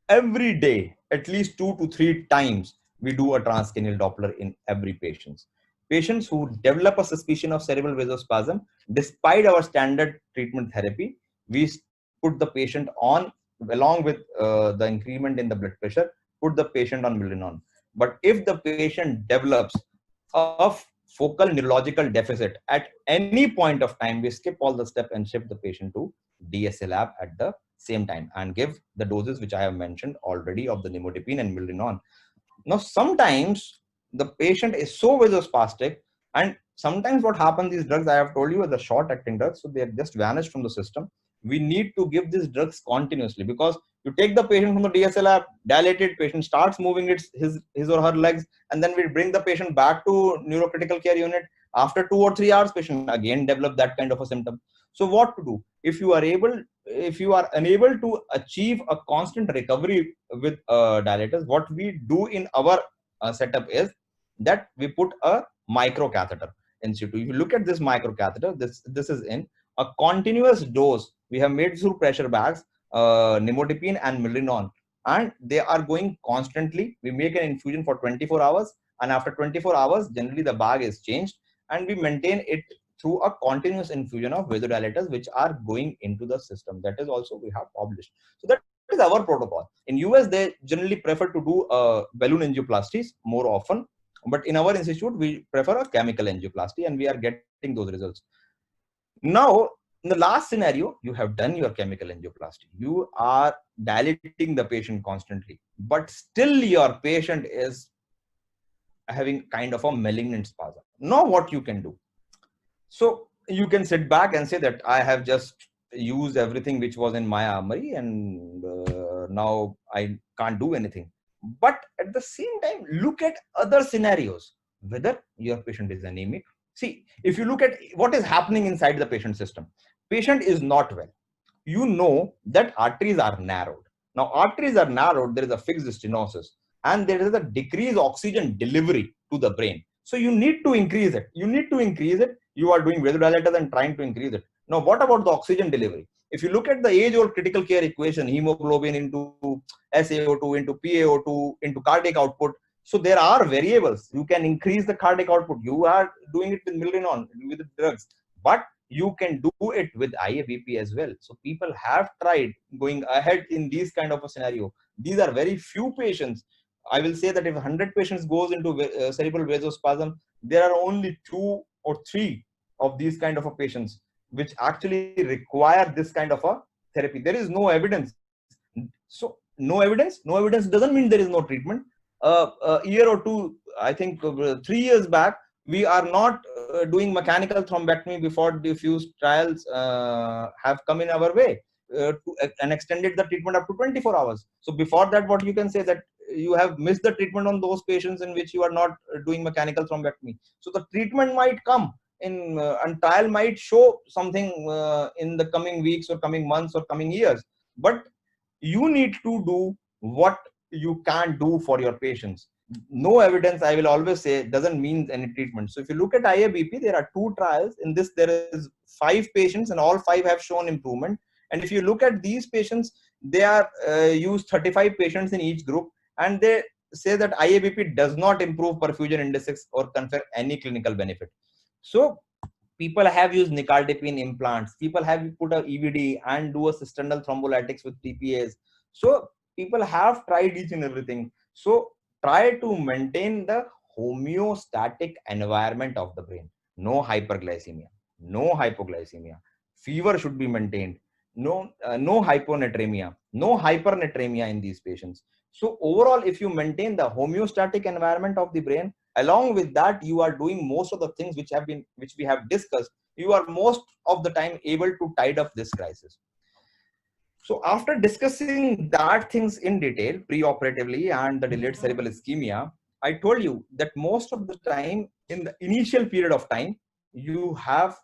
every day, at least 2 to 3 times, we do a transcranial Doppler in every patient. Patients who develop a suspicion of cerebral vasospasm, despite our standard treatment therapy, we put the patient on, along with the increment in the blood pressure, put the patient on Milinon. But if the patient develops a focal neurological deficit at any point of time, we skip all the step and shift the patient to DSLR at the same time and give the doses which I have mentioned already of the nimodipine and Milinon. Now, sometimes the patient is so vasospastic, and sometimes what happens, these drugs I have told you are the short acting drugs, so they have just vanished from the system. We need to give these drugs continuously, because you take the patient from the DSLR, dilated, patient starts moving his or her legs, and then we bring the patient back to neurocritical care unit. After 2 or 3 hours, patient again develop that kind of a symptom. So what to do? If you are unable to achieve a constant recovery with dilators, what we do in our setup is that we put a microcatheter in situ. If you look at this microcatheter, this is in a continuous dose. We have made through pressure bags, nimodipine and Milinon, and they are going constantly. We make an infusion for 24 hours, and after 24 hours, generally the bag is changed, and we maintain it through a continuous infusion of vasodilators which are going into the system. That is also we have published. So that is our protocol. In US, they generally prefer to do balloon angioplasties more often, but in our institute, we prefer a chemical angioplasty, and we are getting those results. Now, in the last scenario, you have done your chemical angioplasty. You are dilating the patient constantly, but still your patient is having kind of a malignant spasm. Now, what you can do? So you can sit back and say that I have just used everything which was in my armory, and now I can't do anything. But at the same time, look at other scenarios, whether your patient is anemic. See, if you look at what is happening inside the patient system, patient is not well. You know that arteries are narrowed. Now, arteries are narrowed, there is a fixed stenosis, and there is a decreased oxygen delivery to the brain. So you need to increase it. You are doing vasodilators and trying to increase it. Now, what about the oxygen delivery? If you look at the age-old critical care equation, hemoglobin into SaO2 into PaO2 into cardiac output, so there are variables. You can increase the cardiac output. You are doing it with Milinon, with drugs, but you can do it with IABP as well. So people have tried going ahead in these kind of a scenario. These are very few patients. I will say that if 100 patients goes into cerebral vasospasm, there are only 2 or 3 of these kind of a patients which actually require this kind of a therapy. There is no evidence. So no evidence doesn't mean there is no treatment. A year or two, I think 3 years back, we are not doing mechanical thrombectomy before diffuse trials have come in our way, and extended the treatment up to 24 hours. So before that, what you can say that you have missed the treatment on those patients in which you are not doing mechanical thrombectomy. So the treatment might come in, and trial might show something in the coming weeks or coming months or coming years. But you need to do what you can do for your patients. No evidence, I will always say, doesn't mean any treatment. So if you look at IABP, there are 2 trials. In this, there is 5 patients, and all 5 have shown improvement. And if you look at these patients, they are used 35 patients in each group, and they say that IABP does not improve perfusion indices or confer any clinical benefit. So people have used nicardipine implants, people have put a EVD and do a cysternal thrombolytics with TPAs. So people have tried each and everything. So try to maintain the homeostatic environment of the brain. No hyperglycemia, no hypoglycemia, fever should be maintained, no hyponatremia, no hypernatremia in these patients. So overall, if you maintain the homeostatic environment of the brain, along with that, you are doing most of the things which we have discussed, you are most of the time able to tide up this crisis. So after discussing that things in detail preoperatively and the delayed cerebral ischemia, I told you that most of the time in the initial period of time, you have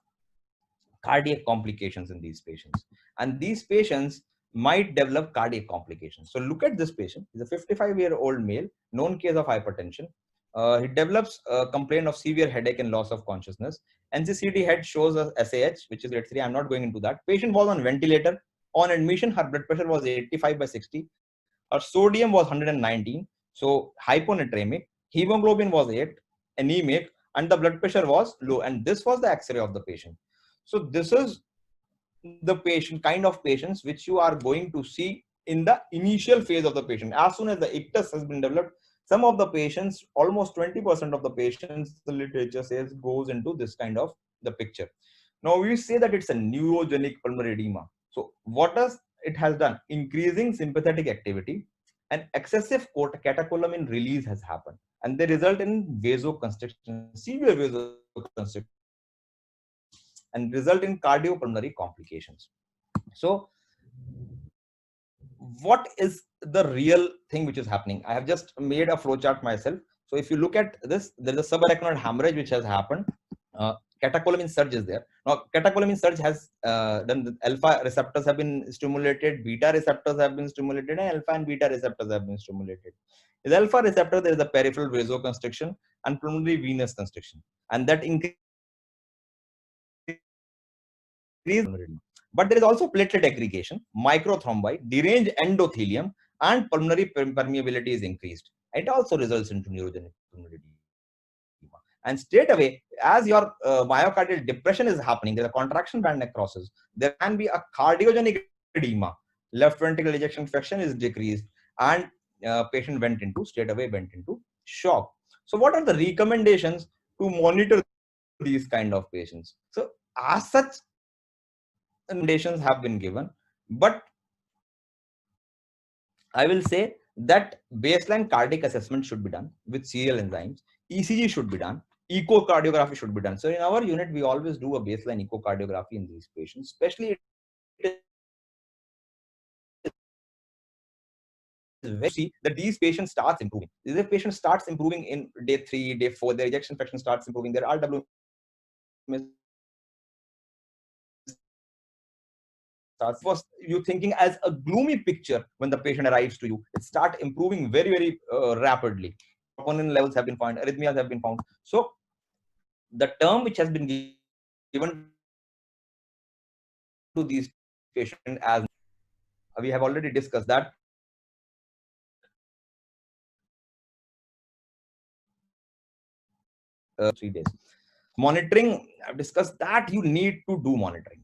cardiac complications in these patients, and these patients might develop cardiac complications. So look at this patient. He's a 55-year-old male, known case of hypertension. He develops a complaint of severe headache and loss of consciousness. NCCT head shows us SAH, which is grade 3. I'm not going into that. Patient was on ventilator. On admission, her blood pressure was 85/60. Her sodium was 119, so hyponatremic. Hemoglobin was 8, anemic, and the blood pressure was low. And this was the X-ray of the patient. So this is the patient kind of patients which you are going to see in the initial phase of the patient. As soon as the ictus has been developed, some of the patients, almost 20% of the patients, the literature says, goes into this kind of the picture. Now we say that it's a neurogenic pulmonary edema. So what does it has done? Increasing sympathetic activity and excessive catecholamine release has happened, and they result in vasoconstriction, severe vasoconstriction, and result in cardiopulmonary complications. So what is the real thing which is happening? I have just made a flowchart myself. So if you look at this, there is a subarachnoid hemorrhage which has happened. Catecholamine surge is there. Now catecholamine surge has done, the alpha receptors have been stimulated, beta receptors have been stimulated, and alpha and beta receptors have been stimulated. With alpha receptor, there is a peripheral vasoconstriction and pulmonary venous constriction, and that increase. But there is also platelet aggregation, microthrombi, deranged endothelium, and pulmonary permeability is increased. It also results into neurogenic pulmonary edema. And straight away, as your myocardial depression is happening, there's a contraction band necrosis, there can be a cardiogenic edema. Left ventricular ejection fraction is decreased, and patient straight away went into shock. So what are the recommendations to monitor these kind of patients? So as such, recommendations have been given, but I will say that baseline cardiac assessment should be done with serial enzymes. ECG should be done. Echocardiography should be done. So in our unit, we always do a baseline echocardiography in these patients, especially see that these patients starts improving. If patient starts improving in day 3, day 4, their ejection fraction starts improving, their RW was you thinking as a gloomy picture when the patient arrives to you, it start improving very, very rapidly. Troponin levels have been found, arrhythmias have been found. So the term which has been given to these patients, as we have already discussed that uh, 3 days monitoring, I've discussed that you need to do monitoring.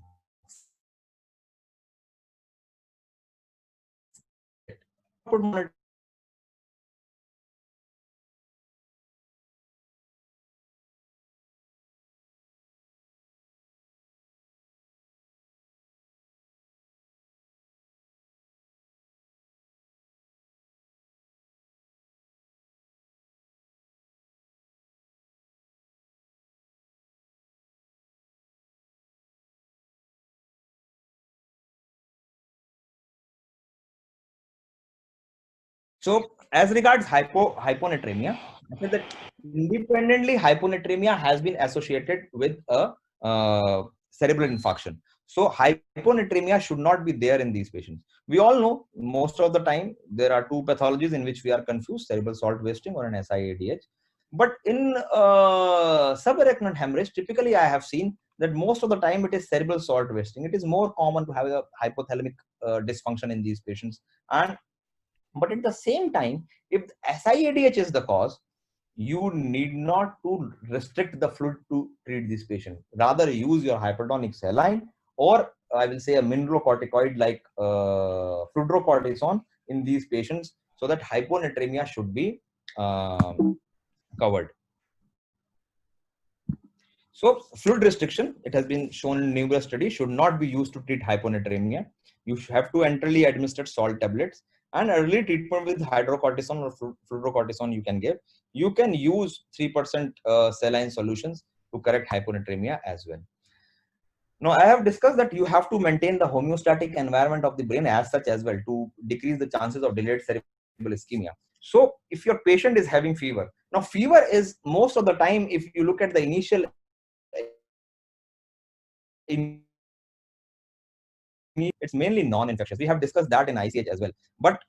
Monitor So as regards hyponatremia, I said that independently hyponatremia has been associated with a cerebral infarction. So hyponatremia should not be there in these patients. We all know most of the time there are two pathologies in which we are confused: cerebral salt wasting or an SIADH. But in subarachnoid hemorrhage, typically I have seen that most of the time it is cerebral salt wasting. It is more common to have a hypothalamic dysfunction in these patients. And but at the same time, if SIADH is the cause, you need not to restrict the fluid to treat this patient. Rather, use your hypertonic saline, or I will say a mineralocorticoid like fludrocortisone in these patients, so that hyponatremia should be covered. So fluid restriction, it has been shown in numerous studies, should not be used to treat hyponatremia. You have to enterally administer salt tablets, and early treatment with hydrocortisone or fludrocortisone you can give. You can use 3% saline solutions to correct hyponatremia as well. Now, I have discussed that you have to maintain the homeostatic environment of the brain as such as well to decrease the chances of delayed cerebral ischemia. So, if your patient is having fever, now fever is most of the time, if you look at the initial, it's mainly non-infectious. We have discussed that in ICH as well. But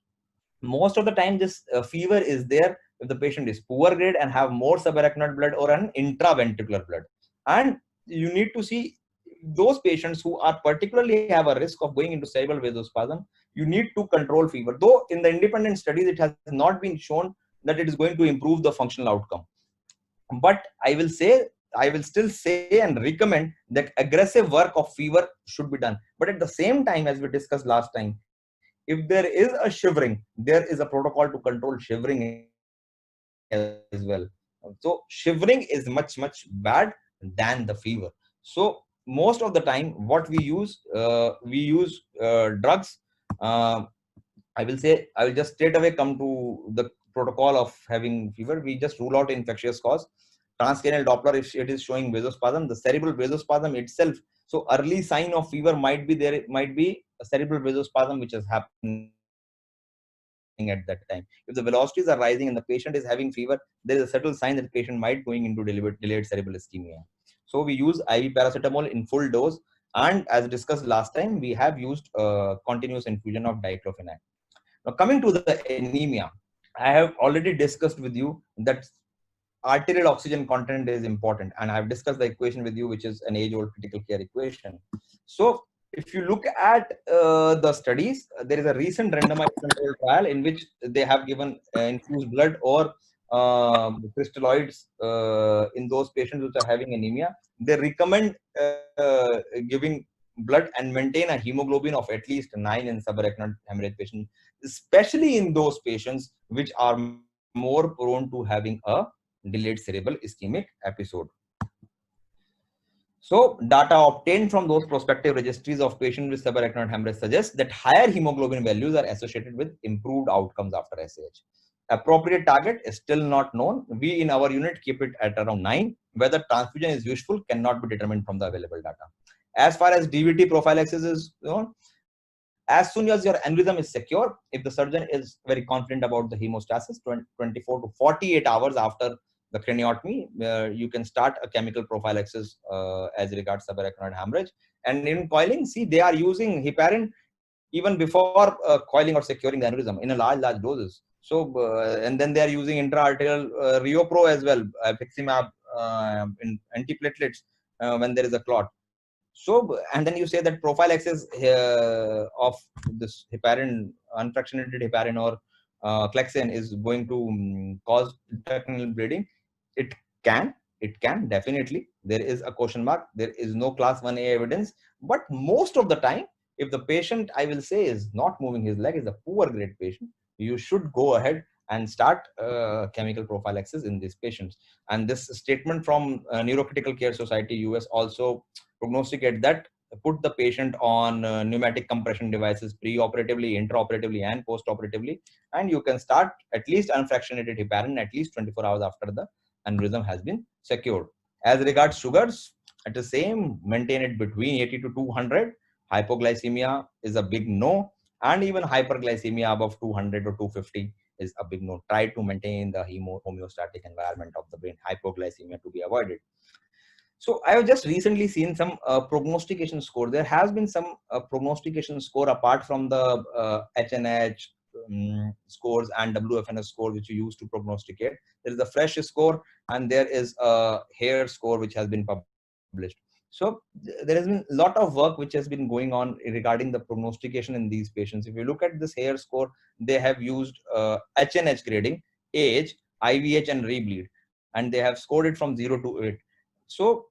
most of the time, this fever is there if the patient is poor grade and have more subarachnoid blood or an intraventricular blood. And you need to see those patients who are particularly have a risk of going into cerebral vasospasm. You need to control fever. Though in the independent studies, it has not been shown that it is going to improve the functional outcome. But I will still say and recommend that aggressive work of fever should be done. But at the same time, as we discussed last time, if there is a shivering, there is a protocol to control shivering as well. So shivering is much bad than the fever. So most of the time, what we use drugs. I will just straight away come to the protocol of having fever. We just rule out infectious cause. Transcranial Doppler, if it is showing vasospasm, the cerebral vasospasm itself. So early sign of fever might be there. It might be a cerebral vasospasm which is happening at that time. If the velocities are rising and the patient is having fever, there is a subtle sign that the patient might going into delayed cerebral ischemia. So we use IV paracetamol in full dose, and as discussed last time, we have used continuous infusion of diclofenac. Now coming to the anemia, I have already discussed with you that arterial oxygen content is important, and I have discussed the equation with you, which is an age-old critical care equation. So if you look at the studies, there is a recent randomized control trial in which they have given infused blood or crystalloids in those patients which are having anemia. They recommend giving blood and maintain a hemoglobin of at least 9 in subarachnoid hemorrhage patients, especially in those patients which are more prone to having a delayed cerebral ischemic episode. So data obtained from those prospective registries of patients with subarachnoid hemorrhage suggests that higher hemoglobin values are associated with improved outcomes after SAH. Appropriate target is still not known. We in our unit keep it at around 9. Whether transfusion is useful cannot be determined from the available data. As far as DVT prophylaxis is known, as soon as your aneurysm is secure, if the surgeon is very confident about the hemostasis, 24 to 48 hours after the craniotomy, you can start a chemical prophylaxis as regards subarachnoid hemorrhage. And in coiling, see, they are using heparin even before coiling or securing the aneurysm in a large doses. So, and then they are using intra-arterial Riopro as well, Piximab in antiplatelets when there is a clot. So, and then you say that prophylaxis of this heparin, unfractionated heparin or Clexane is going to cause intestinal bleeding. It can definitely. There is a question mark. There is no class 1A evidence. But most of the time, if the patient, I will say, is not moving his leg, is a poor grade patient, you should go ahead and start chemical prophylaxis in these patients. And this statement from Neurocritical Care Society US also prognosticate that put the patient on pneumatic compression devices pre-operatively, intraoperatively, and post-operatively, and you can start at least unfractionated heparin at least 24 hours after the aneurysm has been secured. As regards sugars, at the same, maintain it between 80 to 200. Hypoglycemia is a big no, and even hyperglycemia above 200 or 250 is a big no. Try to maintain the homeostatic environment of the brain, hypoglycemia to be avoided. So I have just recently seen some prognostication score. There has been some prognostication score apart from the HNH scores and WFNS score, which you use to prognosticate. There is a fresh score and there is a hair score, which has been published. So there has been a lot of work which has been going on regarding the prognostication in these patients. If you look at this hair score, they have used HNH grading, age, IVH, and rebleed, and they have scored it from 0 to 8. So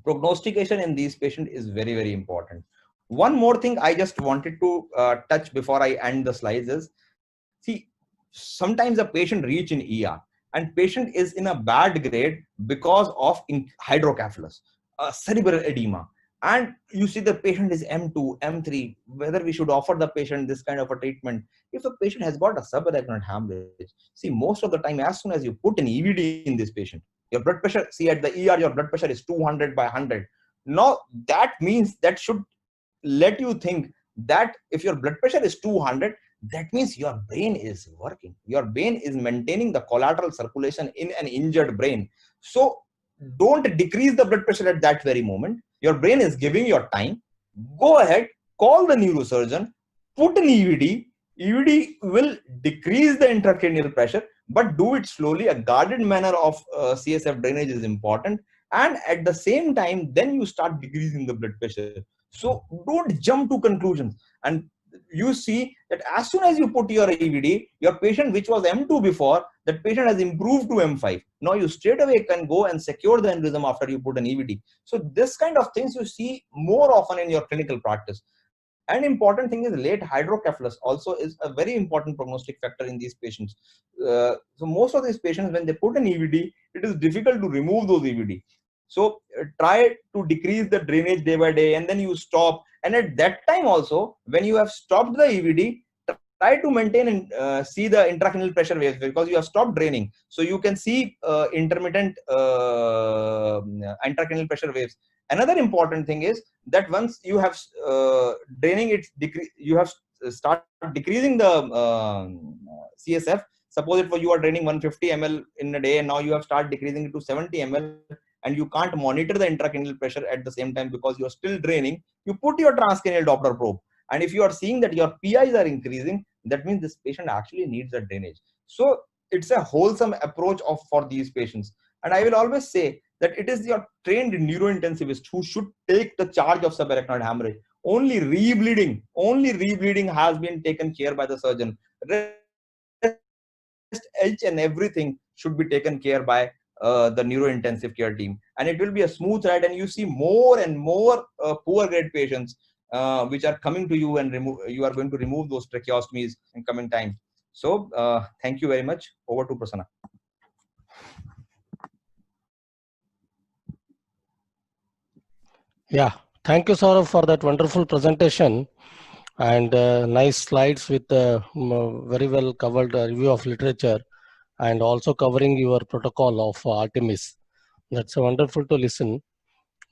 prognostication in these patients is very, very important. One more thing I just wanted to touch before I end the slides is, see, sometimes a patient reach in ER and patient is in a bad grade because of hydrocephalus, cerebral edema, and you see the patient is M2, M3, whether we should offer the patient this kind of a treatment. If a patient has got a subarachnoid hemorrhage, see, most of the time, as soon as you put an EVD in this patient, your blood pressure, see, at the ER, your blood pressure is 200 by 100. Now, that means that should let you think that if your blood pressure is 200, that means your brain is working. Your brain is maintaining the collateral circulation in an injured brain. So don't decrease the blood pressure at that very moment. Your brain is giving your time. Go ahead, call the neurosurgeon, put an EVD. EVD will decrease the intracranial pressure, but do it slowly. A guarded manner of CSF drainage is important. And at the same time, then you start decreasing the blood pressure. So don't jump to conclusions. And you see that as soon as you put your EVD, your patient which was M2 before, that patient has improved to M5. Now you straight away can go and secure the aneurysm after you put an EVD. So this kind of things you see more often in your clinical practice. An important thing is late hydrocephalus also is a very important prognostic factor in these patients. So most of these patients, when they put an EVD, it is difficult to remove those EVD. So try to decrease the drainage day by day, and then you stop. And at that time also, when you have stopped the EVD, try to maintain and see the intracranial pressure waves, because you have stopped draining. So you can see intermittent intracranial pressure waves. Another important thing is that once you have draining, you have start decreasing the CSF. Suppose if you are draining 150 ml in a day, and now you have started decreasing it to 70 ml, and you can't monitor the intracranial pressure at the same time because you are still draining, you put your transcranial Doppler probe. And if you are seeing that your PIs are increasing, that means this patient actually needs a drainage. So it's a wholesome approach for these patients. And I will always say that it is your trained neurointensivist who should take the charge of subarachnoid hemorrhage. Only rebleeding has been taken care by the surgeon. Each and everything should be taken care by the neurointensive care team, and it will be a smooth ride. And you see more and more poor grade patients which are coming to you, and you are going to remove those tracheostomies in coming time. So thank you very much. Over to Prasanna. Yeah, thank you, Saurav, for that wonderful presentation and nice slides with very well covered review of literature and also covering your protocol of Artemis. That's wonderful to listen.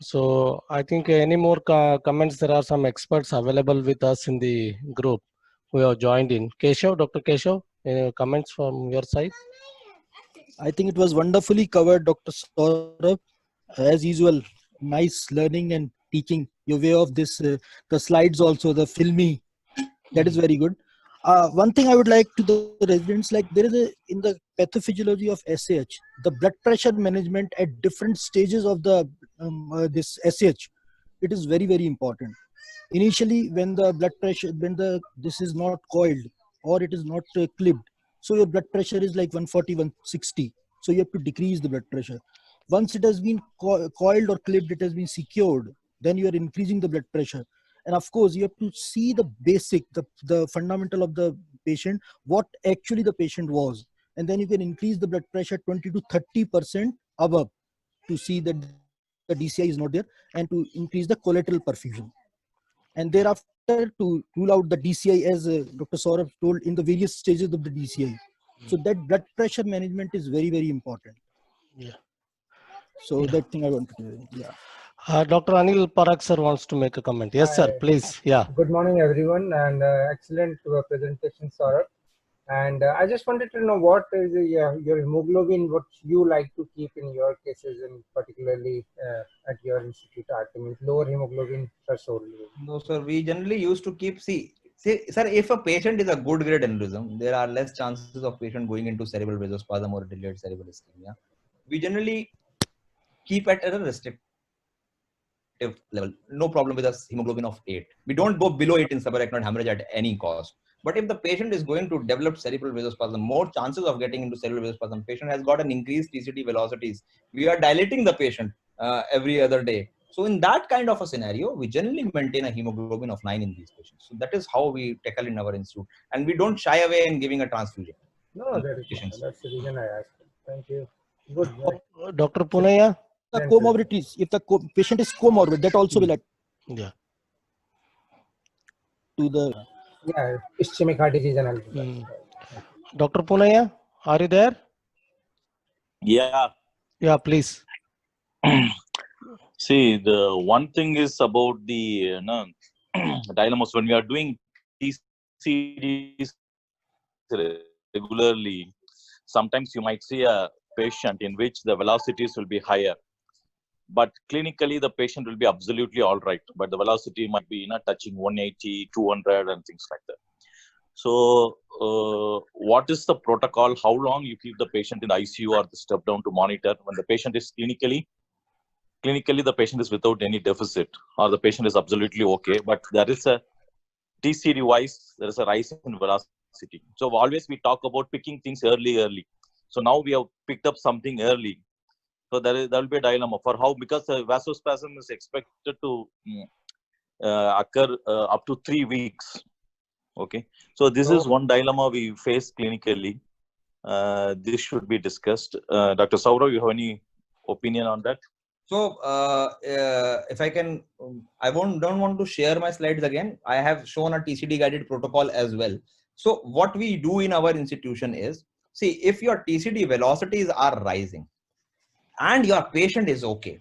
So I think any more comments? There are some experts available with us in the group who have joined in. Keshav, Dr. Keshav, comments from your side? I think it was wonderfully covered, Dr. Saurabh. As usual, nice learning and teaching. Your way of this, the slides also, the filmy, that is very good. One thing I would like to the residents, like there is in the pathophysiology of SAH, the blood pressure management at different stages of the this SAH, it is very, very important. Initially, when the blood pressure, this is not coiled or it is not clipped, so your blood pressure is like 140, 160. So you have to decrease the blood pressure. Once it has been coiled or clipped, it has been secured, then you are increasing the blood pressure. And of course, you have to see the basic, the fundamental of the patient, what actually the patient was. And then you can increase the blood pressure 20 to 30% above to see that the DCI is not there, and to increase the collateral perfusion. And thereafter to rule out the DCI, as Dr. Saurabh told, in the various stages of the DCI. So that blood pressure management is very, very important. Yeah. So that thing I want to do. Yeah. Dr. Anil Parak sir wants to make a comment. Yes, sir, please. Yeah. Good morning, everyone, and excellent presentation, Saurabh. And I just wanted to know what is your hemoglobin, what you like to keep in your cases, and particularly at your institute, Artemis, lower hemoglobin threshold. No, sir. We generally used to keep, see, sir, if a patient is a good grade aneurysm, there are less chances of patient going into cerebral vasospasm or delayed cerebral ischemia. We generally keep at a restrictive level. No problem with a hemoglobin of 8. We don't go below 8 in subarachnoid hemorrhage at any cost. But if the patient is going to develop cerebral vasospasm, more chances of getting into cerebral vasospasm, patient has got an increased TCT velocities. We are dilating the patient every other day. So in that kind of a scenario, we generally maintain a hemoglobin of 9 in these patients. So that is how we tackle in our institute. And we don't shy away in giving a transfusion. No, that is fine. That's the reason I asked. Thank you. Good. Dr. Punaya? The comorbidities, if the patient is comorbid, that also will add Yeah. to the Ischemic heart disease and all. Dr. Punaya, are you there? Yeah. Yeah, please. See, the one thing is about the dilemmas when we are doing TCDs regularly. Sometimes you might see a patient in which the velocities will be higher, but clinically the patient will be absolutely all right, but the velocity might be touching 180, 200 and things like that. So what is the protocol? How long you keep the patient in the ICU or the step down to monitor when the patient is clinically the patient is without any deficit or the patient is absolutely okay, but there is a TCD wise, there is a rise in velocity. So always we talk about picking things early. So now we have picked up something early. So there will be a dilemma for how, because the vasospasm is expected to occur up to 3 weeks. Okay. So this is one dilemma we face clinically. This should be discussed. Dr. Saurav, you have any opinion on that? So if I can, I don't want to share my slides again. I have shown a TCD guided protocol as well. So what we do in our institution is, see, if your TCD velocities are rising and your patient is okay.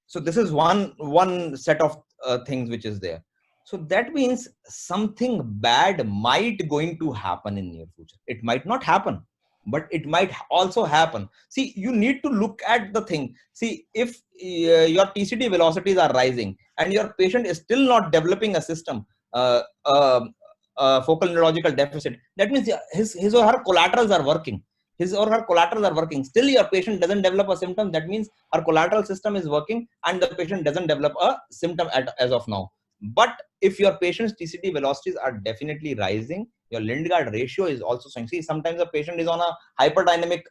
So this is one set of things which is there. So that means something bad might going to happen in near future. It might not happen, but it might also happen. See, you need to look at the thing. See, if your TCD velocities are rising and your patient is still not developing a system, focal neurological deficit, that means his or her collaterals are working. His or her collaterals are working. Still your patient doesn't develop a symptom. That means her collateral system is working and the patient doesn't develop a symptom as of now. But if your patient's TCD velocities are definitely rising, your Lindgard ratio is also showing. See, sometimes a patient is on a hyperdynamic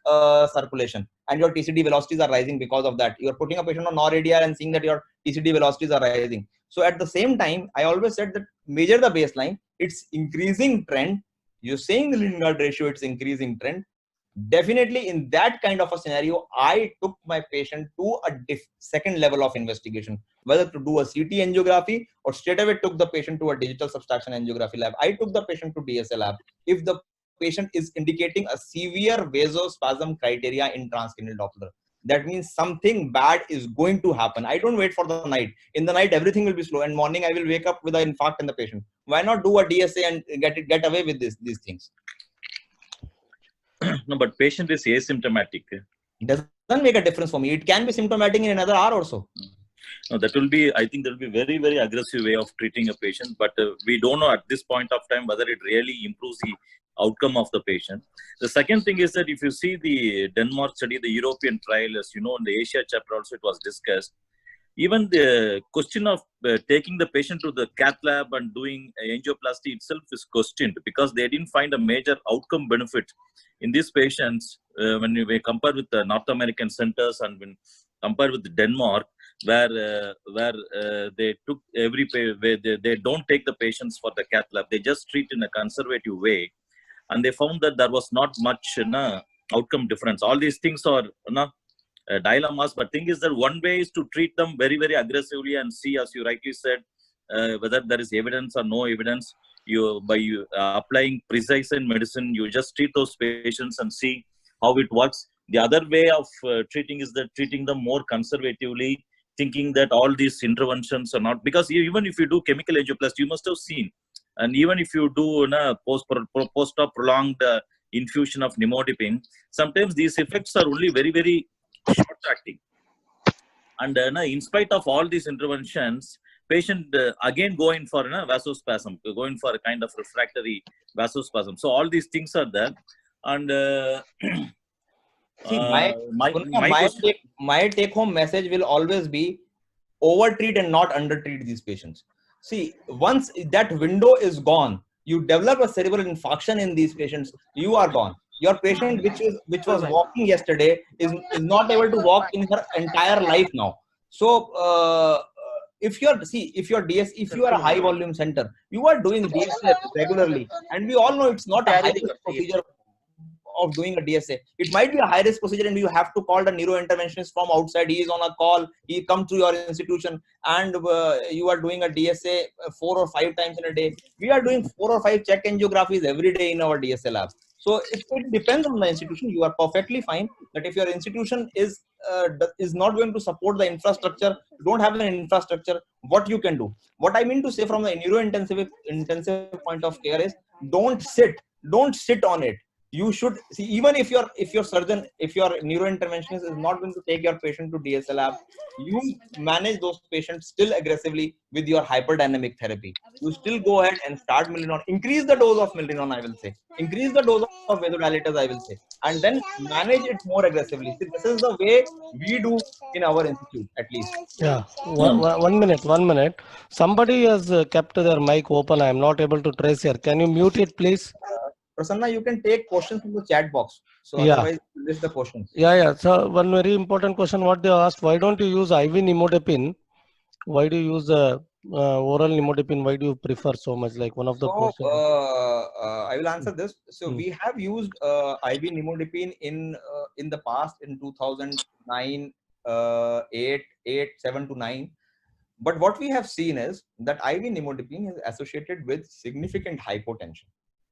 circulation and your TCD velocities are rising because of that. You're putting a patient on NOR-ADR and seeing that your TCD velocities are rising. So at the same time, I always said that measure the baseline, it's increasing trend. You're saying the Lindgard ratio, it's increasing trend. Definitely in that kind of a scenario, I took my patient to a second level of investigation, whether to do a CT angiography or straight away took the patient to a digital subtraction angiography lab. I took the patient to DSA lab if the patient is indicating a severe vasospasm criteria in transcranial Doppler. That means something bad is going to happen. I don't wait for the night. In the night, everything will be slow, and morning I will wake up with an infarct in the patient. Why not do a DSA and get away with these things? No, but patient is asymptomatic. It doesn't make a difference for me. It can be symptomatic in another hour or so. No, that will be, I think that will be very, very aggressive way of treating a patient, but we don't know at this point of time whether it really improves the outcome of the patient. The second thing is that if you see the Denmark study, the European trial, as you know, in the Asia chapter also it was discussed. Even the question of taking the patient to the cath lab and doing angioplasty itself is questioned because they didn't find a major outcome benefit in these patients when we compare with the North American centers and when compared with Denmark, where they took they don't take the patients for the cath lab. They just treat in a conservative way, and they found that there was not much outcome difference. All these things are dilemmas, but thing is that one way is to treat them very, very aggressively and see, as you rightly said, whether there is evidence or no evidence. By applying precise medicine, you just treat those patients and see how it works. The other way of treating is that treating them more conservatively, thinking that all these interventions are not, because even if you do chemical angioplasty, you must have seen And even if you do post-op prolonged infusion of nimodipine, sometimes these effects are only very, very short acting. And in spite of all these interventions, patient again going for vasospasm, going for a kind of refractory vasospasm. So all these things are there. And See, question. my take home message will always be over-treat and not under-treat these patients. See, once that window is gone, you develop a cerebral infarction in these patients, you are gone. Your patient which was walking yesterday is not able to walk in her entire life now. So if you are a high volume center, you are doing DSA regularly, and we all know it's not a high risk procedure of doing a DSA. It might be a high risk procedure and you have to call the neurointerventionist from outside. He is on a call, he comes to your institution, and you are doing a DSA 4 or 5 times in a day. We are doing 4 or 5 check angiographies every day in our DSA lab. So it depends on the institution. You are perfectly fine that if your institution is not going to support the infrastructure, don't have an infrastructure, what you can do. What I mean to say from the intensive point of care is, don't sit on it. You should see, even if your neurointerventionist is not going to take your patient to DSA lab, you manage those patients still aggressively with your hyperdynamic therapy. You still go ahead and start milrinone, increase the dose of milrinone, I will say, increase the dose of vasodilators, I will say, and then manage it more aggressively. See, this is the way we do in our institute, at least. Yeah, 1 minute. Somebody has kept their mic open. I am not able to trace here. Can you mute it, please? Prasanna, you can take questions from the chat box. So Yeah. otherwise, list the questions. Yeah. So one very important question what they asked: why don't you use IV nimodipine? Why do you use oral nimodipine? Why do you prefer so much? Like one of the questions. I will answer this. So we have used IV nimodipine in the past, in 2009, 7 to 9. But what we have seen is that IV nimodipine is associated with significant hypotension.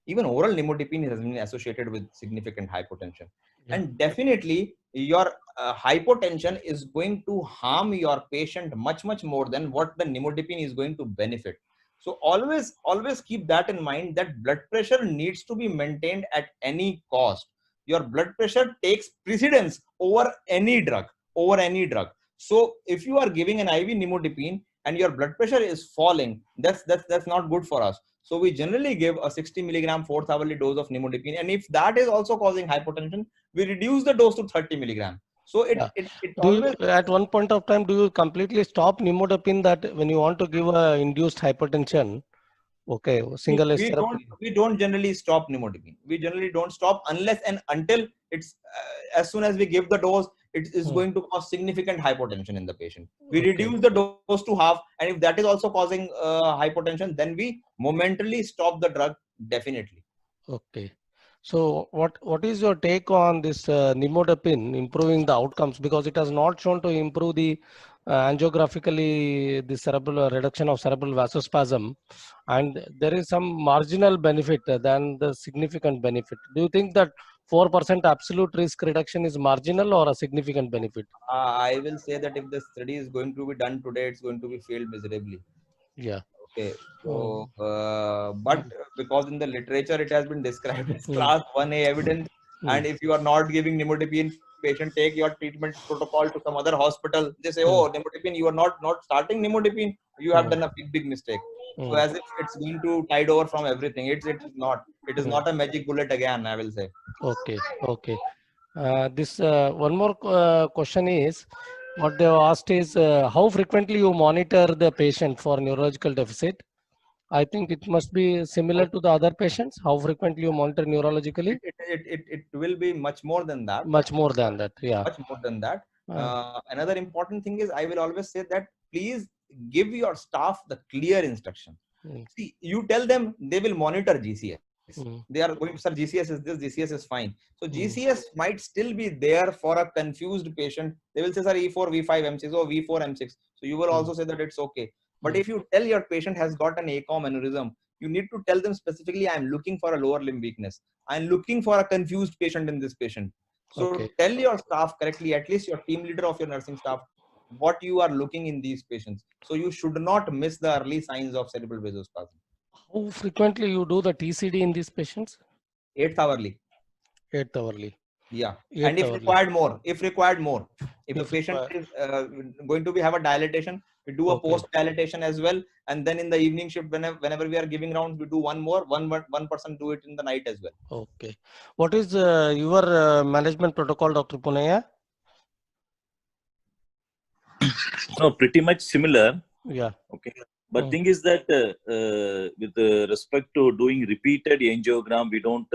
Even oral nimodipine has been associated with significant hypotension. Yeah. And definitely your hypotension is going to harm your patient much more than what the nimodipine is going to benefit. So always keep that in mind, that blood pressure needs to be maintained at any cost. Your blood pressure takes precedence over any drug. So if you are giving an IV nimodipine and your blood pressure is falling, that's not good for us. So we generally give a 60 milligram 4th hourly dose of nimodipine, and if that is also causing hypotension, we reduce the dose to 30 milligram. So at one point of time, do you completely stop nimodipine that when you want to give a induced hypertension? Okay, single we don't generally stop nimodipine. We generally don't stop unless and until it's as soon as we give the dose, it is going to cause significant hypotension in the patient. We reduce the dose to half, and if that is also causing hypotension, then we momentarily stop the drug, definitely. Okay. So what is your take on this nimodipine improving the outcomes? Because it has not shown to improve the angiographically the cerebral reduction of cerebral vasospasm, and there is some marginal benefit than the significant benefit. Do you think that 4% absolute risk reduction is marginal or a significant benefit? I will say that if the study is going to be done today, it's going to be failed miserably. Yeah. Okay. So, but because in the literature it has been described as class 1A evidence, and if you are not giving nimodipine, patient take your treatment protocol to some other hospital. They say, oh, nimodipine, you are not starting nimodipine. You have done a big mistake. So as if it's going to tide over from everything. It's not. It is not a magic bullet again, I will say. Okay. This one more question is, what they have asked is how frequently you monitor the patient for neurological deficit. I think it must be similar to the other patients. How frequently you monitor neurologically? It will be much more than that. Much more than that, yeah. Much more than that. Another important thing is, I will always say that please give your staff the clear instruction. See, you tell them, they will monitor GCS. They are going to, sir, GCS is this, GCS is fine. So GCS might still be there for a confused patient. They will say, sir, E4, V5, M6, or V4, M6. So you will also say that it's okay. But if you tell your patient has got an ACOM aneurysm, you need to tell them specifically, I'm looking for a lower limb weakness. I'm looking for a confused patient in this patient. So tell your staff correctly, at least your team leader of your nursing staff, what you are looking in these patients. So you should not miss the early signs of cerebral vasospasm. How frequently you do the TCD in these patients? 8th hourly. 8th hourly. Yeah, 8th and if hourly. required more, if the If patient required. is going to be have a dilatation, we do a Okay. post dilatation as well, and then in the evening shift, whenever we are giving rounds, we do one more. One person do it in the night as well. Okay. What is your management protocol, Dr. Puneya? No, pretty much similar. Yeah. Okay. But Mm. thing is that with respect to doing repeated angiogram, we don't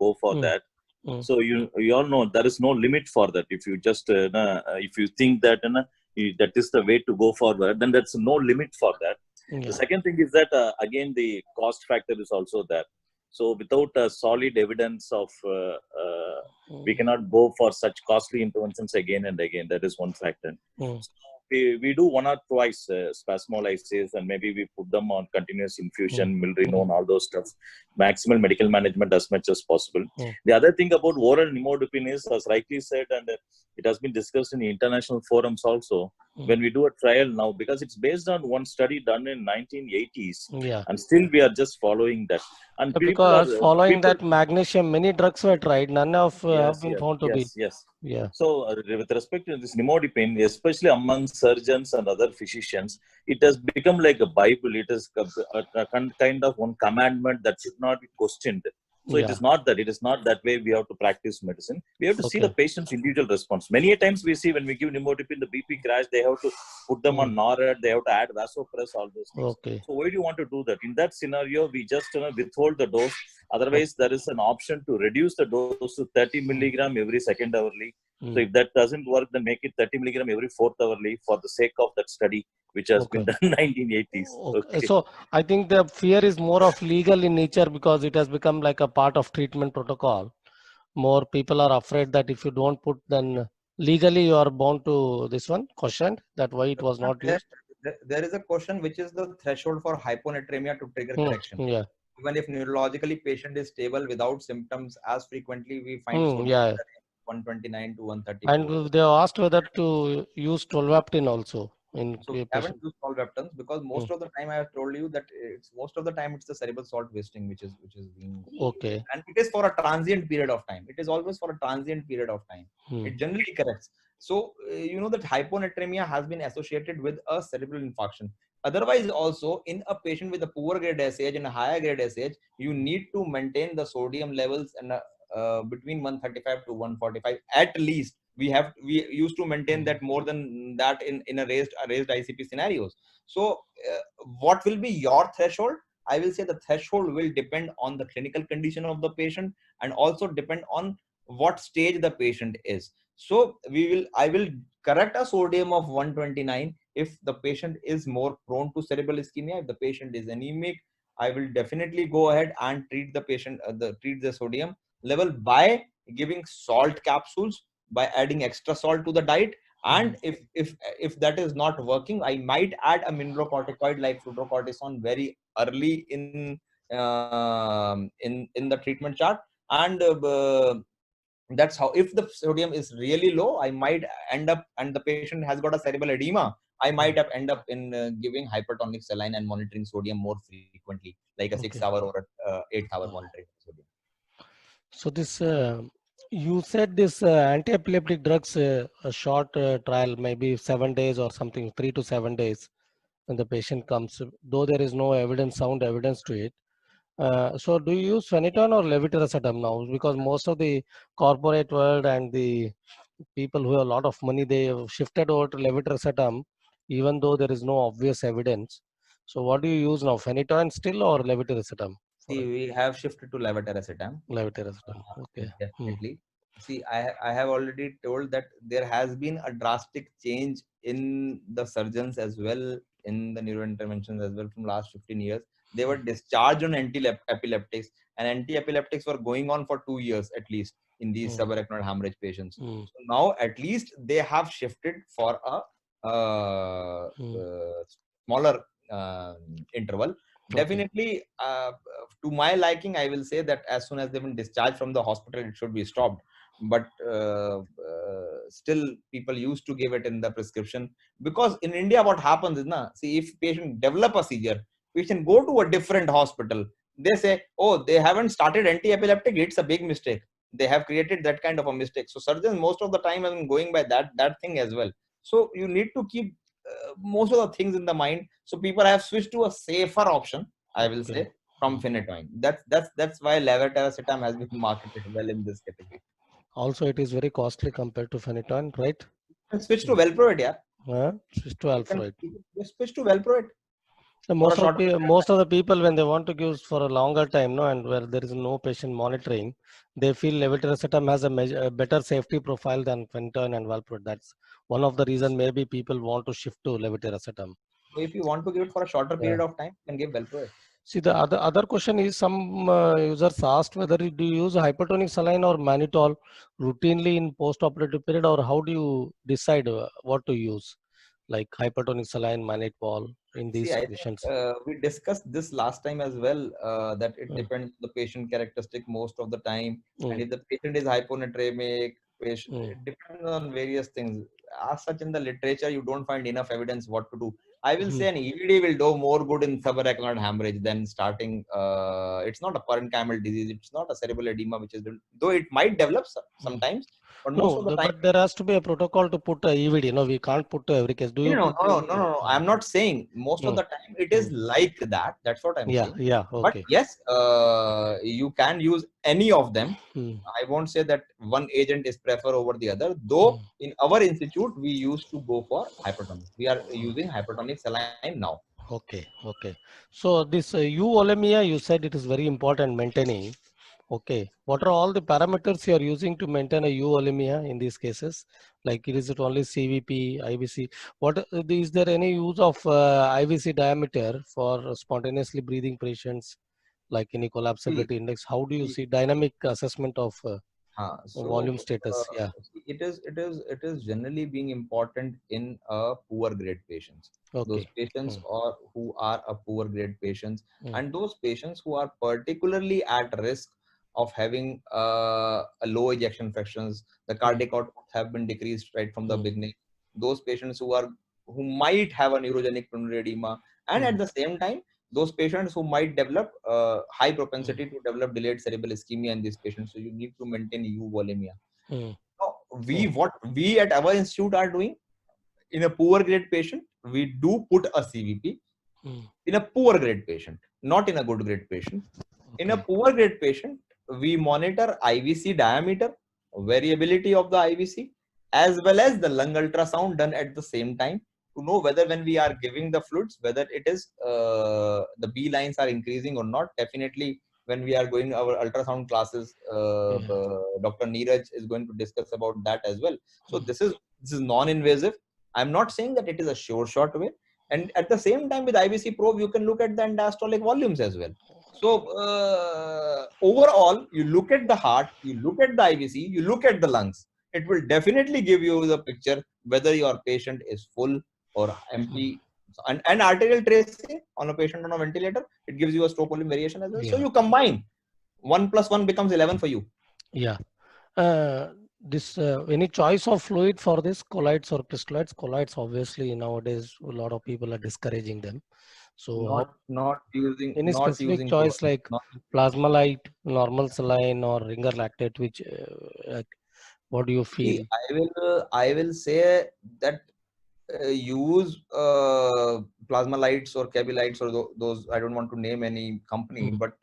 go for Mm. that. Mm. So you all know there is no limit for that. If you just if you think that that is the way to go forward, then that's no limit for that. Yeah. The second thing is that again the cost factor is also there. So without a solid evidence of we cannot go for such costly interventions again and again. That is one factor. Mm. We do one or twice spasmolysis, and maybe we put them on continuous infusion, milrinone, all those stuff. Maximal medical management as much as possible. Mm. The other thing about oral nimodipine is, as rightly said, and it has been discussed in the international forums also. When we do a trial now, because it's based on one study done in 1980s, Yeah. and still we are just following that. And Because following that magnesium, many drugs were tried. None of have been found to be. Yes. Yeah. So, with respect to this nimodipine, especially among surgeons and other physicians, it has become like a Bible. It is a kind of one commandment that should not be questioned. So, it Yeah. is not that. It is not that way we have to practice medicine. We have to see the Okay. patient's individual response. Many a times we see when we give nimodipine, the BP crash, they have to put them on NORAD, they have to add vasopress, all those things. Okay. So, why do you want to do that? In that scenario, we just withhold the dose. Otherwise, there is an option to reduce the dose to 30 milligram every second hourly. So if that doesn't work, then make it 30 milligram every fourth hourly for the sake of that study, which has been done in 1980s. Okay. So I think the fear is more of legal in nature because it has become like a part of treatment protocol. More people are afraid that if you don't put, then legally you are bound to this one questioned that why it was not used. There is a question which is the threshold for hyponatremia to trigger correction. Yeah. Even if neurologically patient is stable without symptoms, as frequently we find sodium Yeah. 129 to 134. And they asked whether to use tolvaptan also in So we haven't used tolvaptans because most of the time I have told you that most of the time it's the cerebral salt wasting which is being okay, and it is for a transient period of time. It is always for a transient period of time. It generally corrects. So you know that hyponatremia has been associated with a cerebral infarction. Otherwise, also in a patient with a poor grade SAH and a higher grade SAH, you need to maintain the sodium levels and between 135 to 145 at least. We used to maintain that more than that in a raised ICP scenarios. So what will be your threshold? I will say the threshold will depend on the clinical condition of the patient and also depend on what stage the patient is. So I will correct a sodium of 129 if the patient is more prone to cerebral ischemia. If the patient is anemic, I will definitely go ahead and treat the patient treat the sodium level by giving salt capsules, by adding extra salt to the diet. And if that is not working, I might add a mineralocorticoid like fludrocortisone very early in the treatment chart. And that's how, if the sodium is really low, I might end up, and the patient has got a cerebral edema, I might have end up in giving hypertonic saline and monitoring sodium more frequently, like a 6-hour or a 8-hour monitoring sodium. So this you said this anti-epileptic drugs, a short trial, maybe 7 days or something, 3 to 7 days, when the patient comes, though there is no evidence, sound evidence to it. So do you use phenytoin or levetiracetam now? Because most of the corporate world and the people who have a lot of money, they have shifted over to levetiracetam, even though there is no obvious evidence. So what do you use now, phenytoin still or levetiracetam? See, we have shifted to levetiracetam. Levetiracetam, okay. Definitely. See, I have already told that there has been a drastic change in the surgeons as well, in the neurointerventions as well from last 15 years. They were discharged on anti-epileptics, and anti-epileptics were going on for 2 years at least in these subarachnoid hemorrhage patients. So now at least they have shifted for a smaller interval. Definitely, to my liking, I will say that as soon as they've been discharged from the hospital, it should be stopped. But still, people used to give it in the prescription, because in India, what happens is, see, if patient develop a seizure, patient go to a different hospital. They say, oh, they haven't started anti-epileptic. It's a big mistake. They have created that kind of a mistake. So surgeons most of the time have been going by that thing as well. So you need to keep most of the things in the mind. So people have switched to a safer option, I will say, from phenytoin. That's why levetiracetam has been marketed well in this category. Also, it is very costly compared to phenytoin, right? Switch to Valproate, yeah. Switch to Alfred. Switch to Valproate. Most of the people, when they want to use for a longer time, no, and where there is no patient monitoring, they feel levetiracetam has a better safety profile than phenytoin and valproate. That's one of the reason maybe people want to shift to levetiracetam. So if you want to give it for a shorter period of time, you can give Valproate. See, the other question is, some users asked whether do you use hypertonic saline or mannitol routinely in post-operative period, or how do you decide what to use, like hypertonic saline, mannitol in these patients? We discussed this last time as well, that it depends on the patient characteristic most of the time. And if the patient is hyponatremic, it depends on various things. As such, in the literature, you don't find enough evidence what to do. I will say an EVD will do more good in subarachnoid hemorrhage than starting. It's not a parenchymal disease. It's not a cerebral edema, which is, though it might develop sometimes. But most of the time, but there has to be a protocol to put a EVD. No, we can't put to every case. Do you? No. I'm not saying most of the time it is like that. That's what I'm saying. Yeah. Okay. But yes, you can use any of them. I won't say that one agent is preferred over the other. Though in our institute we used to go for hypertonic. We are using hypertonic saline now. Okay. So this euvolemia, you said it is very important maintaining. Okay, what are all the parameters you are using to maintain a euvolemia in these cases? Like, is it only CVP, IVC? Is there any use of IVC diameter for spontaneously breathing patients, like any collapsibility index? How do you see dynamic assessment of volume status? It is generally being important in a poor grade patients. Those patients who are a poor grade patients, and those patients who are particularly at risk of having a low ejection fractions, the cardiac outputs have been decreased right from the beginning. Those patients who might have a neurogenic pulmonary edema, and at the same time, those patients who might develop high propensity to develop delayed cerebral ischemia in these patients. So you need to maintain euvolemia. What we at our institute are doing in a poor grade patient, we do put a CVP in a poor grade patient, not in a good grade patient. In a poor grade patient, we monitor IVC diameter, variability of the IVC, as well as the lung ultrasound done at the same time, to know whether when we are giving the fluids, whether it is the B lines are increasing or not. Definitely, when we are going our ultrasound classes, Dr. Neeraj is going to discuss about that as well. So this is non-invasive. I'm not saying that it is a sure shot way. And at the same time, with IVC probe, you can look at the diastolic volumes as well. So overall, you look at the heart, you look at the IVC, you look at the lungs. It will definitely give you the picture whether your patient is full or empty. And arterial tracing on a patient on a ventilator, it gives you a stroke volume variation as well. So you combine 1 + 1 becomes 11 for you. Yeah. Any choice of fluid for this, colloids or crystalloids? Colloids, obviously, nowadays a lot of people are discouraging them. So not using any specific choice like plasmalite, normal saline, or ringer lactate, which what do you feel? I will say that use plasmalites or Cabilites or those. I don't want to name any company, but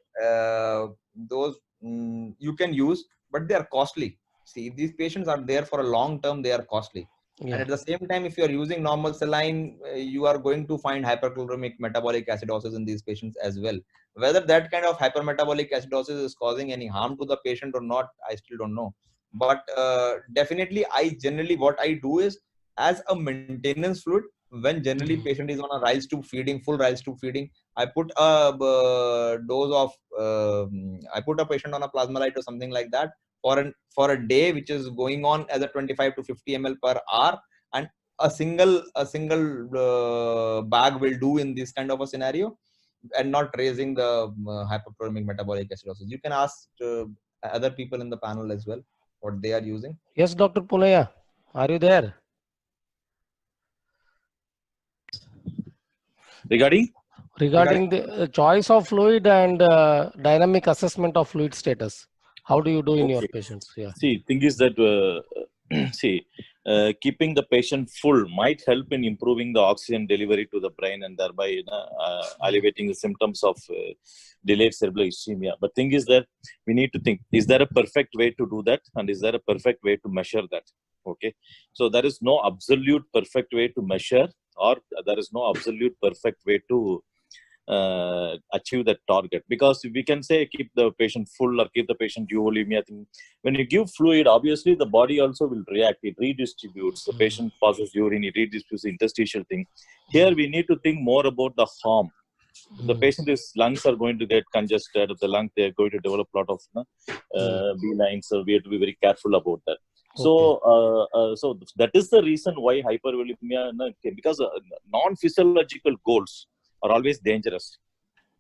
those you can use, but they are costly. See, these patients are there for a long term. They are costly. And at the same time, if you are using normal saline, you are going to find hyperchloremic metabolic acidosis in these patients as well. Whether that kind of hypermetabolic acidosis is causing any harm to the patient or not, I still don't know. But definitely, what I do is, as a maintenance fluid, when generally patient is on a Ryle's tube feeding, full Ryle's tube feeding, I put a dose of, I put a patient on a plasmalite or something like that for a day, which is going on as a 25 to 50 ml per hour, and a single bag will do in this kind of a scenario, and not raising the hyperchloremic metabolic acidosis. You can ask other people in the panel as well what they are using. Yes, Dr. Pulaya, are you there? Regarding? Regarding the choice of fluid and dynamic assessment of fluid status, how do you do in your Okay. patients? Yeah. See, thing is that see, keeping the patient full might help in improving the oxygen delivery to the brain and thereby alleviating the symptoms of delayed cerebral ischemia. But thing is that we need to think: is there a perfect way to do that, and is there a perfect way to measure that? Okay, so there is no absolute perfect way to measure, or there is no absolute perfect way to achieve that target, because we can say keep the patient full or keep the patient euvolemia thing. When you give fluid, obviously the body also will react. It redistributes. The patient passes urine, it redistributes the interstitial thing. Here we need to think more about the harm. The patient's lungs are going to get congested. The lung, they are going to develop a lot of B lines. So we have to be very careful about that. So that is the reason why hypervolemia, because non-physiological goals are always dangerous.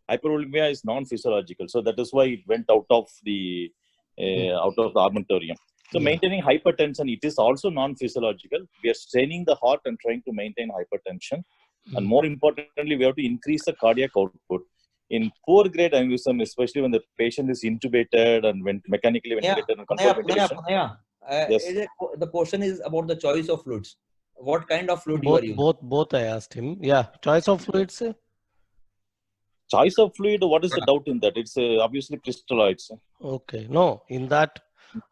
Hypervolemia is non-physiological, so that is why it went out of the armamentarium. So maintaining hypertension, it is also non-physiological. We are straining the heart and trying to maintain hypertension, and more importantly, we have to increase the cardiac output. In poor grade aneurysm, especially when the patient is intubated and when mechanically ventilated and controlled ventilation. Yes. The question is about the choice of fluids. What kind of fluid you are using? Both I asked him. Yeah, choice of fluids. Choice of fluid, what is the doubt in that? It's obviously crystalloids. Okay, no, in that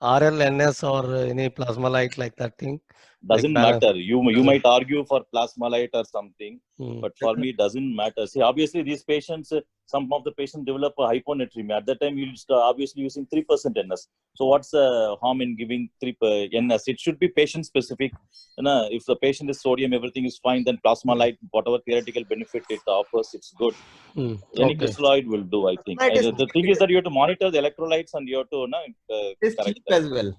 RLNS or any plasmalite like that thing. Doesn't like matter. You might argue for plasmalite or something, but for me it doesn't matter. See, obviously these patients, some of the patients develop a hyponatremia. At that time, you'll start obviously using 3% NS. So what's the harm in giving 3 NS? It should be patient specific. If the patient is sodium, everything is fine. Then plasmalite, whatever theoretical benefit it offers, it's good. Any crystalloid will do, I think. The thing is that you have to monitor the electrolytes and you have to it's cheap as well.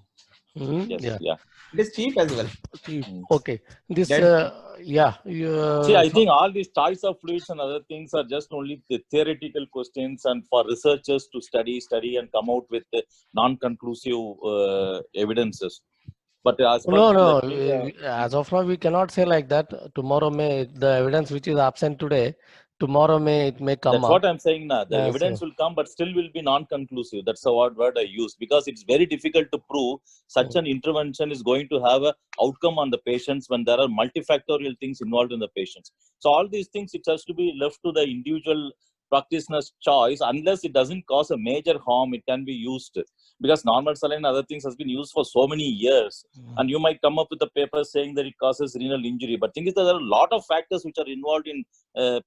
Yes, yeah. It is cheap as well. Okay. This, See, I think all these choice of fluids and other things are just only the theoretical questions, and for researchers to study and come out with non-conclusive evidences. But as as of now, we cannot say like that. Tomorrow the evidence which is absent today, tomorrow it may come That's up. what I'm saying now. The evidence will come, but still will be non-conclusive. That's the word I use, because it's very difficult to prove such an intervention is going to have an outcome on the patients when there are multifactorial things involved in the patients. So all these things, it has to be left to the individual practitioner's choice. Unless it doesn't cause a major harm, it can be used, because normal saline and other things has been used for so many years. And you might come up with a paper saying that it causes renal injury, but thing is that there are a lot of factors which are involved in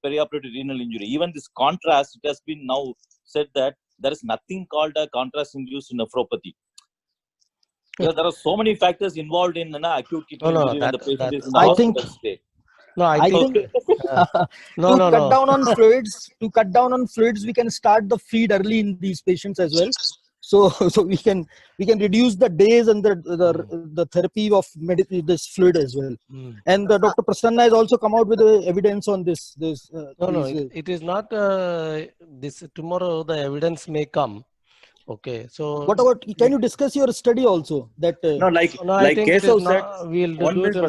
perioperative renal injury. Even this contrast, it has been now said that there is nothing called a contrast-induced nephropathy. There are so many factors involved in acute kidney injury when the patient is in the hospital stay. I think to cut down on fluids, we can start the feed early in these patients as well. So we can reduce the days and the therapy of this fluid as well. And Dr. Prasanna has also come out with evidence on this. It is not this. Tomorrow the evidence may come. Okay, so what about? Can you discuss your study also? That like Kesav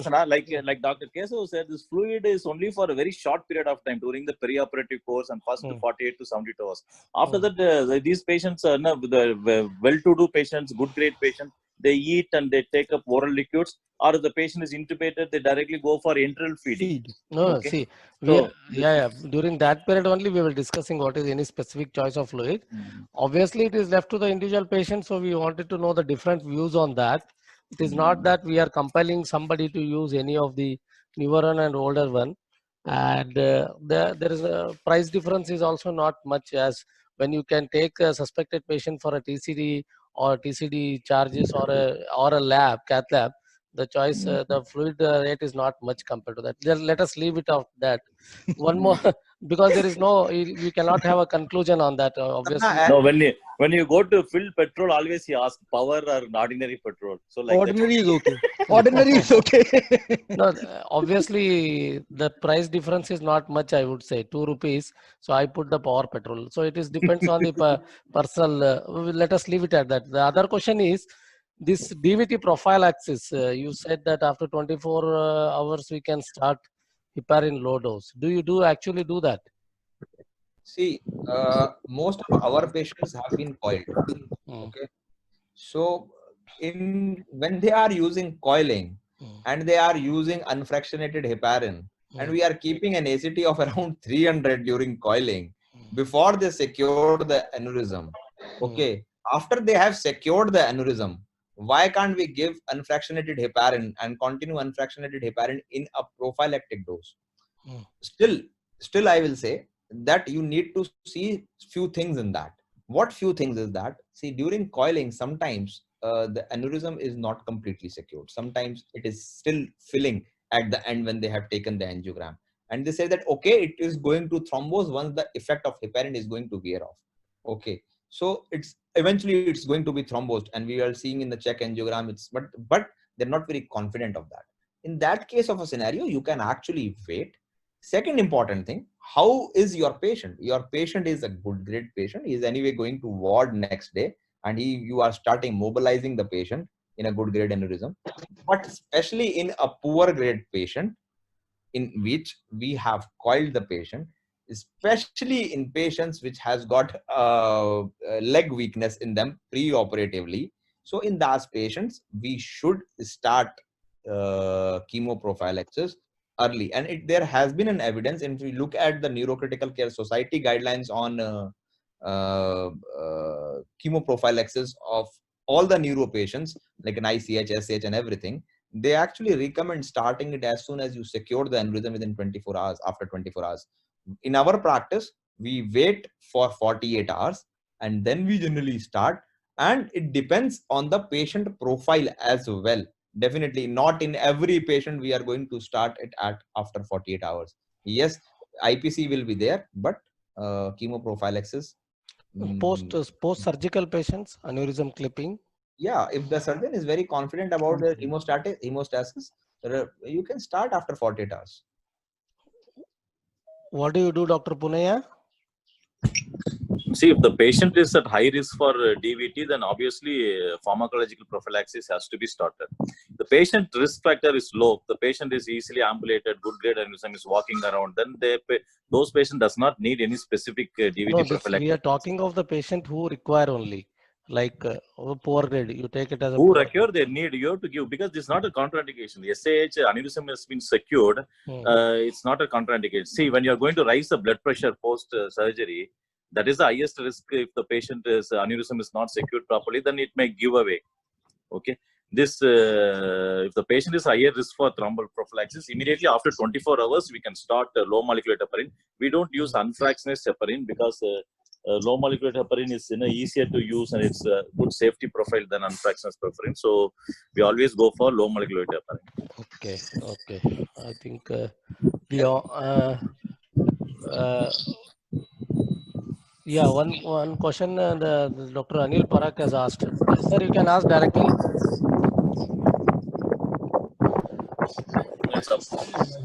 said, like Dr. Kesav said, this fluid is only for a very short period of time during the perioperative course and first 48 to 72 hours. After that, these patients, the well-to-do patients, good grade patients, they eat and they take up oral liquids, or if the patient is intubated, they directly go for enteral feeding. See, during that period only we were discussing what is any specific choice of fluid. Obviously, it is left to the individual patient, so we wanted to know the different views on that. It is not that we are compelling somebody to use any of the newer one and older one. And there is a price difference is also not much, as when you can take a suspected patient for a TCD or TCD charges or a lab, cath lab, the choice, the fluid rate is not much compared to that. Let us leave it out that. One more, because there is no, we cannot have a conclusion on that. Obviously, no. When you go to fill petrol, always you ask power or ordinary petrol. So like ordinary is okay. Ordinary is okay. No, obviously the price difference is not much. I would say 2 rupees. So I put the power petrol. So it is depends on the personal. Let us leave it at that. The other question is this DVT prophylaxis. You said that after 24 hours we can start heparin low dose. Do you actually do that? See, most of our patients have been coiled. Okay. So when they are using coiling and they are using unfractionated heparin, and we are keeping an ACT of around 300 during coiling before they secure the aneurysm. Okay. After they have secured the aneurysm, why can't we give unfractionated heparin and continue unfractionated heparin in a prophylactic dose? Still I will say that you need to see few things in that. What few things is that, see, during coiling sometimes the aneurysm is not completely secured. Sometimes it is still filling at the end when they have taken the angiogram, and they say that okay, it is going to thrombose once the effect of heparin is going to wear off. Okay, so it's eventually it's going to be thrombosed, and we are seeing in the check angiogram it's but they're not very confident of that. In that case of a scenario, you can actually wait. Second important thing, how is your patient? Your patient is a good grade patient. He is anyway going to ward next day, and you are starting mobilizing the patient in a good grade aneurysm. But especially in a poor grade patient, in which we have coiled the patient, especially in patients which has got leg weakness in them pre-operatively. So in those patients, we should start chemoprophylaxis early. And there has been an evidence, and if we look at the Neurocritical Care Society guidelines on chemoprophylaxis of all the neuro patients, like an ICH, SH and everything, they actually recommend starting it as soon as you secure the aneurysm within 24 hours, after 24 hours. In our practice, we wait for 48 hours and then we generally start, and it depends on the patient profile as well. Definitely not in every patient we are going to start it at after 48 hours. Yes, IPC will be there, but chemoprophylaxis. Post surgical patients, aneurysm clipping. Yeah, if the surgeon is very confident about the hemostasis, you can start after 48 hours. What do you do, Dr. Puneya? See, if the patient is at high risk for DVT, then obviously pharmacological prophylaxis has to be started. The patient risk factor is low. The patient is easily ambulated, good grade aneurysm, is walking around. Then those patients does not need any specific DVT prophylaxis. We are talking of the patient who require only, like poor grade. You take it as a who poor recur, they need you to give, because this is not a contraindication. The SAH aneurysm has been secured. It's not a contraindication. See, when you are going to raise the blood pressure post surgery, that is the highest risk. If the patient is aneurysm is not secured properly, then it may give away. Okay, this if the patient is higher risk for thrombal prophylaxis, immediately after 24 hours we can start low molecular heparin. We don't use unfractionated heparin because low molecular heparin is easier to use and it's a good safety profile than unfractionated heparin. So we always go for low molecular heparin. Okay, okay. I think yeah, one question the Dr. Anil Parak has asked. Sir, you can ask directly.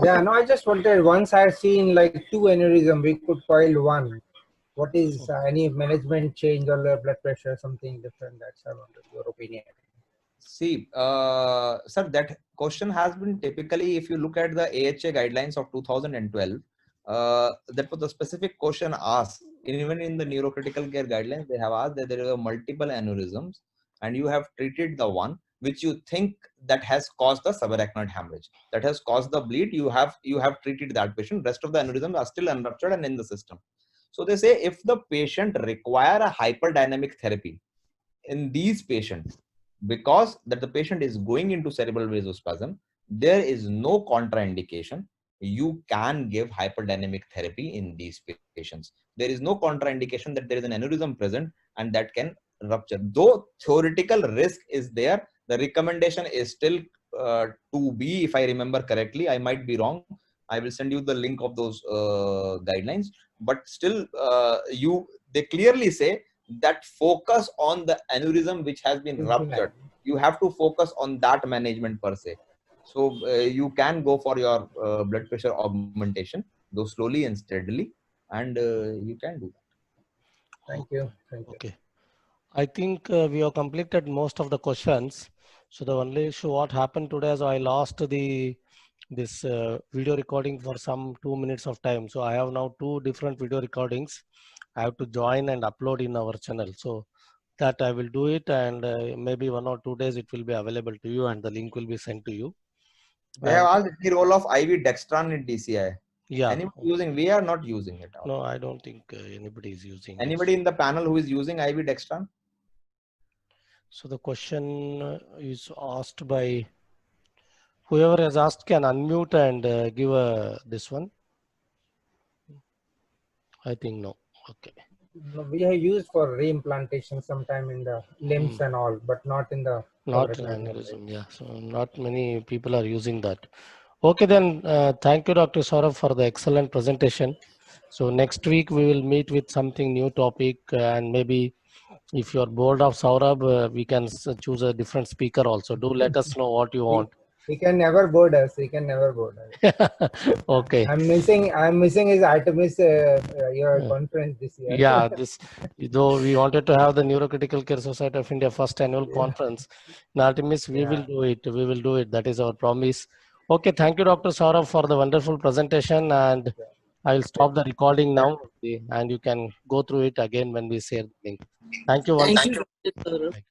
Yeah, no, I just wanted, once I had seen like 2 aneurysm, we could coil 1. What is any management change or blood pressure, something different? That's I wanted your opinion. See, sir, that question has been typically, if you look at the AHA guidelines of 2012, that was the specific question asked. Even in the neurocritical care guidelines, they have asked that there are multiple aneurysms and you have treated the one which you think that has caused the subarachnoid hemorrhage, that has caused the bleed. You have treated that patient. Rest of the aneurysms are still unruptured and in the system. So they say if the patient require a hyperdynamic therapy in these patients, because that the patient is going into cerebral vasospasm, there is no contraindication. You can give hyperdynamic therapy in these patients. There is no contraindication that there is an aneurysm present and that can rupture. Though theoretical risk is there, the recommendation is still 2B, if I remember correctly. I might be wrong. I will send you the link of those guidelines. But still, they clearly say that focus on the aneurysm which has been ruptured. You have to focus on that management per se. So you can go for your blood pressure augmentation, go slowly and steadily, and you can do that. Thank you. Thank you. Okay. I think we have completed most of the questions. So the only issue what happened today is I lost the this video recording for some 2 minutes of time. So I have now 2 different video recordings. I have to join and upload in our channel. So that I will do it, and maybe 1 or 2 days it will be available to you, and the link will be sent to you. We have asked the role of IV dextran in DCI. Yeah. Anybody using? We are not using it. No, I don't think anybody is using Anybody it. in the panel who is using IV dextran? So the question is asked by whoever has asked can unmute and give this one. I think no. Okay. We have used for reimplantation sometime in the limbs and all, but not in the not in aneurysm. Yeah, so not many people are using that. Okay, then thank you, Dr. Saurabh, for the excellent presentation. So next week we will meet with something new topic, and maybe if you're bored of Saurabh, we can choose a different speaker also. Do let us know what you want. He can never board us. He can never board us. Okay. I'm missing his Artemis your conference this year. Yeah, though we wanted to have the Neurocritical Care Society of India first annual conference in Artemis, we will do it. We will do it. That is our promise. Okay, thank you, Dr. Saurabh, for the wonderful presentation, and I will stop the recording now, and you can go through it again when we share the link. Thank you once. Thank you, Dr. Saurabh.